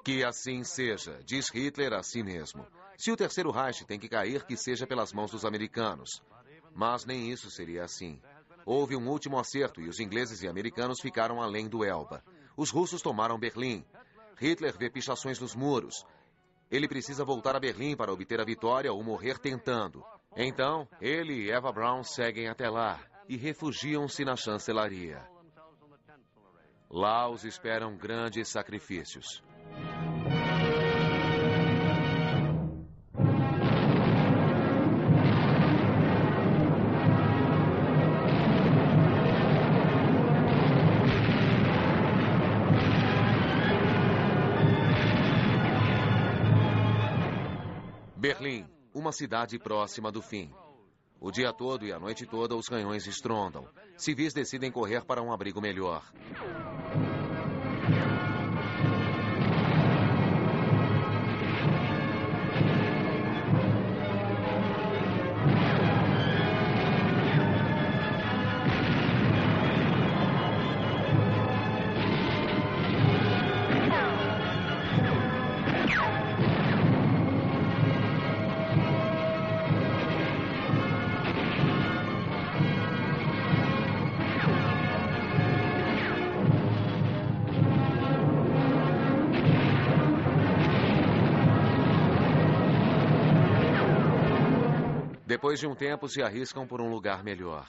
Que assim seja, diz Hitler a si mesmo. Se o Terceiro Reich tem que cair, que seja pelas mãos dos americanos. Mas nem isso seria assim. Houve um último acerto e os ingleses e americanos ficaram além do Elba. Os russos tomaram Berlim. Hitler vê pichações nos muros. Ele precisa voltar a Berlim para obter a vitória ou morrer tentando. Então, ele e Eva Braun seguem até lá e refugiam-se na chancelaria. Lá os esperam grandes sacrifícios. Berlim, uma cidade próxima do fim. O dia todo e a noite toda os canhões estrondam. Civis decidem correr para um abrigo melhor. Depois de um tempo, se arriscam por um lugar melhor.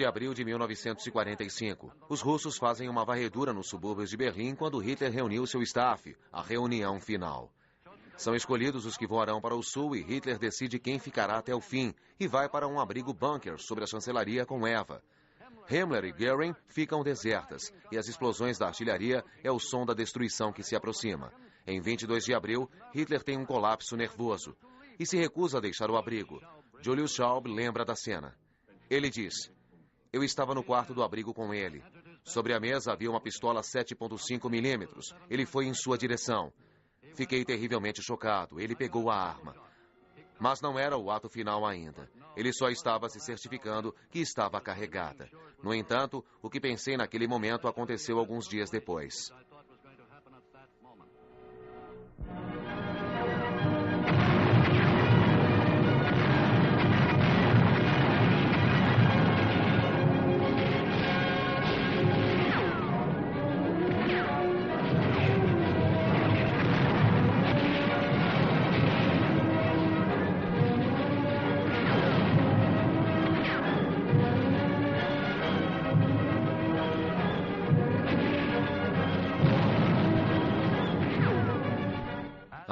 De abril de 1945. Os russos fazem uma varredura nos subúrbios de Berlim quando Hitler reuniu seu staff, a reunião final. São escolhidos os que voarão para o sul e Hitler decide quem ficará até o fim e vai para um abrigo bunker sobre a chancelaria com Eva. Himmler e Göring ficam desertas e as explosões da artilharia é o som da destruição que se aproxima. Em 22 de abril, Hitler tem um colapso nervoso e se recusa a deixar o abrigo. Julius Schaub lembra da cena. Ele diz: eu estava no quarto do abrigo com ele. Sobre a mesa havia uma pistola 7.5 milímetros. Ele foi em sua direção. Fiquei terrivelmente chocado. Ele pegou a arma. Mas não era o ato final ainda. Ele só estava se certificando que estava carregada. No entanto, o que pensei naquele momento aconteceu alguns dias depois.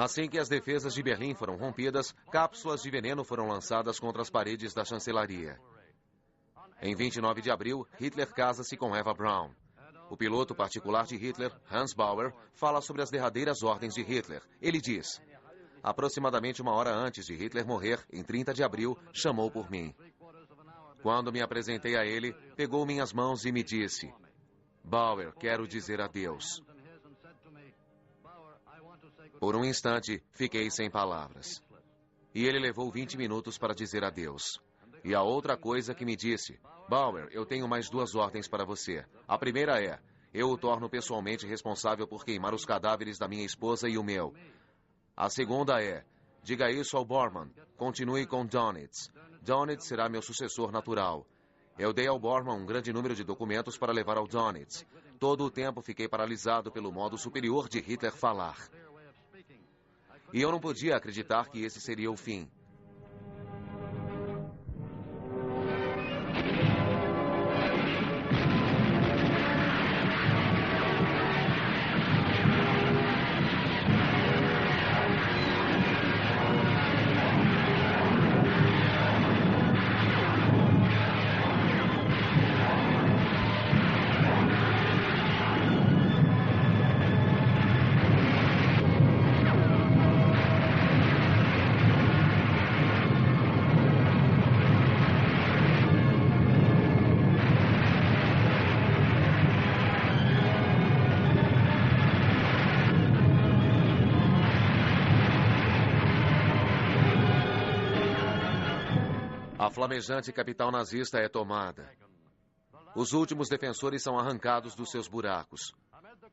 Assim que as defesas de Berlim foram rompidas, cápsulas de veneno foram lançadas contra as paredes da chancelaria. Em 29 de abril, Hitler casa-se com Eva Braun. O piloto particular de Hitler, Hans Bauer, fala sobre as derradeiras ordens de Hitler. Ele diz: aproximadamente uma hora antes de Hitler morrer, em 30 de abril, chamou por mim. Quando me apresentei a ele, pegou minhas mãos e me disse: Bauer, quero dizer adeus. Por um instante, fiquei sem palavras. E ele levou 20 minutos para dizer adeus. E a outra coisa que me disse: Bauer, eu tenho mais 2 ordens para você. A primeira é: eu o torno pessoalmente responsável por queimar os cadáveres da minha esposa e o meu. A segunda é: diga isso ao Bormann. Continue com Dönitz. Dönitz será meu sucessor natural. Eu dei ao Bormann um grande número de documentos para levar ao Dönitz. Todo o tempo fiquei paralisado pelo modo superior de Hitler falar. E eu não podia acreditar que esse seria o fim. A flamejante capital nazista é tomada. Os últimos defensores são arrancados dos seus buracos.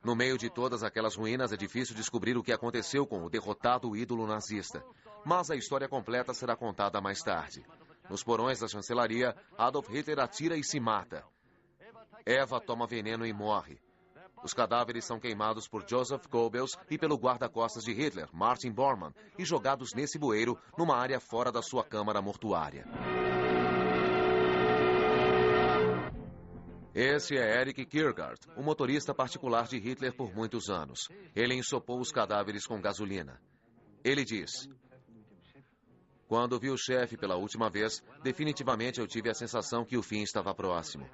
No meio de todas aquelas ruínas é difícil descobrir o que aconteceu com o derrotado ídolo nazista. Mas a história completa será contada mais tarde. Nos porões da chancelaria, Adolf Hitler atira e se mata. Eva toma veneno e morre. Os cadáveres são queimados por Joseph Goebbels e pelo guarda-costas de Hitler, Martin Bormann, e jogados nesse bueiro numa área fora da sua câmara mortuária. Esse é Erich Kierkegaard, o motorista particular de Hitler por muitos anos. Ele ensopou os cadáveres com gasolina. Ele diz: quando vi o chefe pela última vez, definitivamente eu tive a sensação que o fim estava próximo.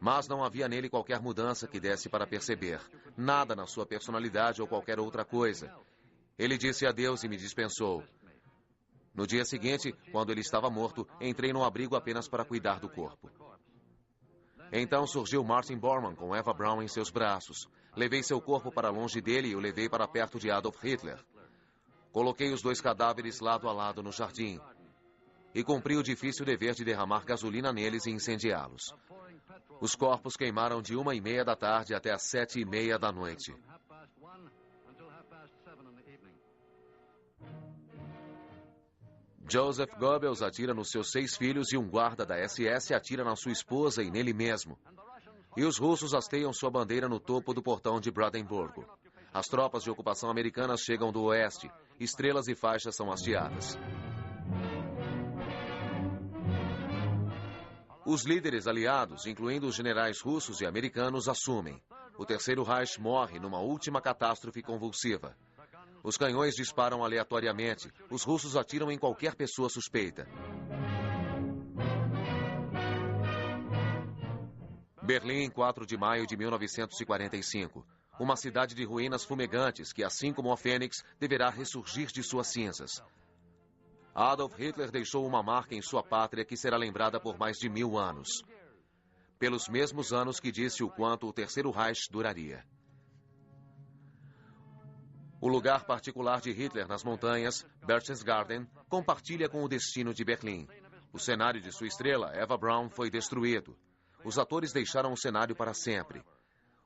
Mas não havia nele qualquer mudança que desse para perceber. Nada na sua personalidade ou qualquer outra coisa. Ele disse adeus e me dispensou. No dia seguinte, quando ele estava morto, entrei no abrigo apenas para cuidar do corpo. Então surgiu Martin Bormann com Eva Braun em seus braços. Levei seu corpo para longe dele e o levei para perto de Adolf Hitler. Coloquei os 2 cadáveres lado a lado no jardim. E cumpri o difícil dever de derramar gasolina neles e incendiá-los. Os corpos queimaram de 1h30 da tarde até as 7h30 da noite. Joseph Goebbels atira nos seus 6 filhos e um guarda da SS atira na sua esposa e nele mesmo. E os russos hasteiam sua bandeira no topo do portão de Brandenburgo. As tropas de ocupação americanas chegam do oeste. Estrelas e faixas são hasteadas. Os líderes aliados, incluindo os generais russos e americanos, assumem. O Terceiro Reich morre numa última catástrofe convulsiva. Os canhões disparam aleatoriamente. Os russos atiram em qualquer pessoa suspeita. Berlim, 4 de maio de 1945. Uma cidade de ruínas fumegantes que, assim como a Fênix, deverá ressurgir de suas cinzas. Adolf Hitler deixou uma marca em sua pátria que será lembrada por mais de 1000 anos. Pelos mesmos anos que disse o quanto o Terceiro Reich duraria. O lugar particular de Hitler nas montanhas, Berchtesgaden, compartilha com o destino de Berlim. O cenário de sua estrela, Eva Braun, foi destruído. Os atores deixaram o cenário para sempre.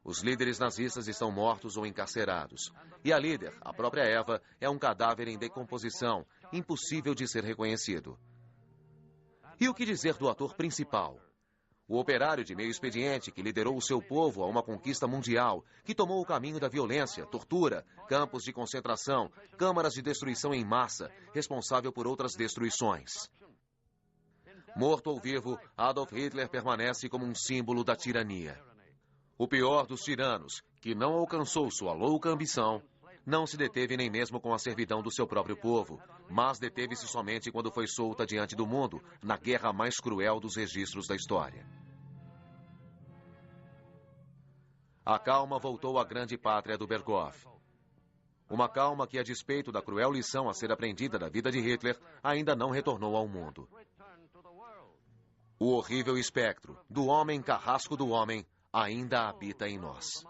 Os líderes nazistas estão mortos ou encarcerados. E a líder, a própria Eva, é um cadáver em decomposição, impossível de ser reconhecido. E o que dizer do ator principal? O operário de meio expediente que liderou o seu povo a uma conquista mundial, que tomou o caminho da violência, tortura, campos de concentração, câmaras de destruição em massa, responsável por outras destruições. Morto ou vivo, Adolf Hitler permanece como um símbolo da tirania. O pior dos tiranos, que não alcançou sua louca ambição, Não se deteve nem mesmo com a servidão do seu próprio povo, mas deteve-se somente quando foi solta diante do mundo, na guerra mais cruel dos registros da história. A calma voltou à grande pátria do Berghof. Uma calma que, a despeito da cruel lição a ser aprendida da vida de Hitler, ainda não retornou ao mundo. O horrível espectro do homem carrasco do homem ainda habita em nós.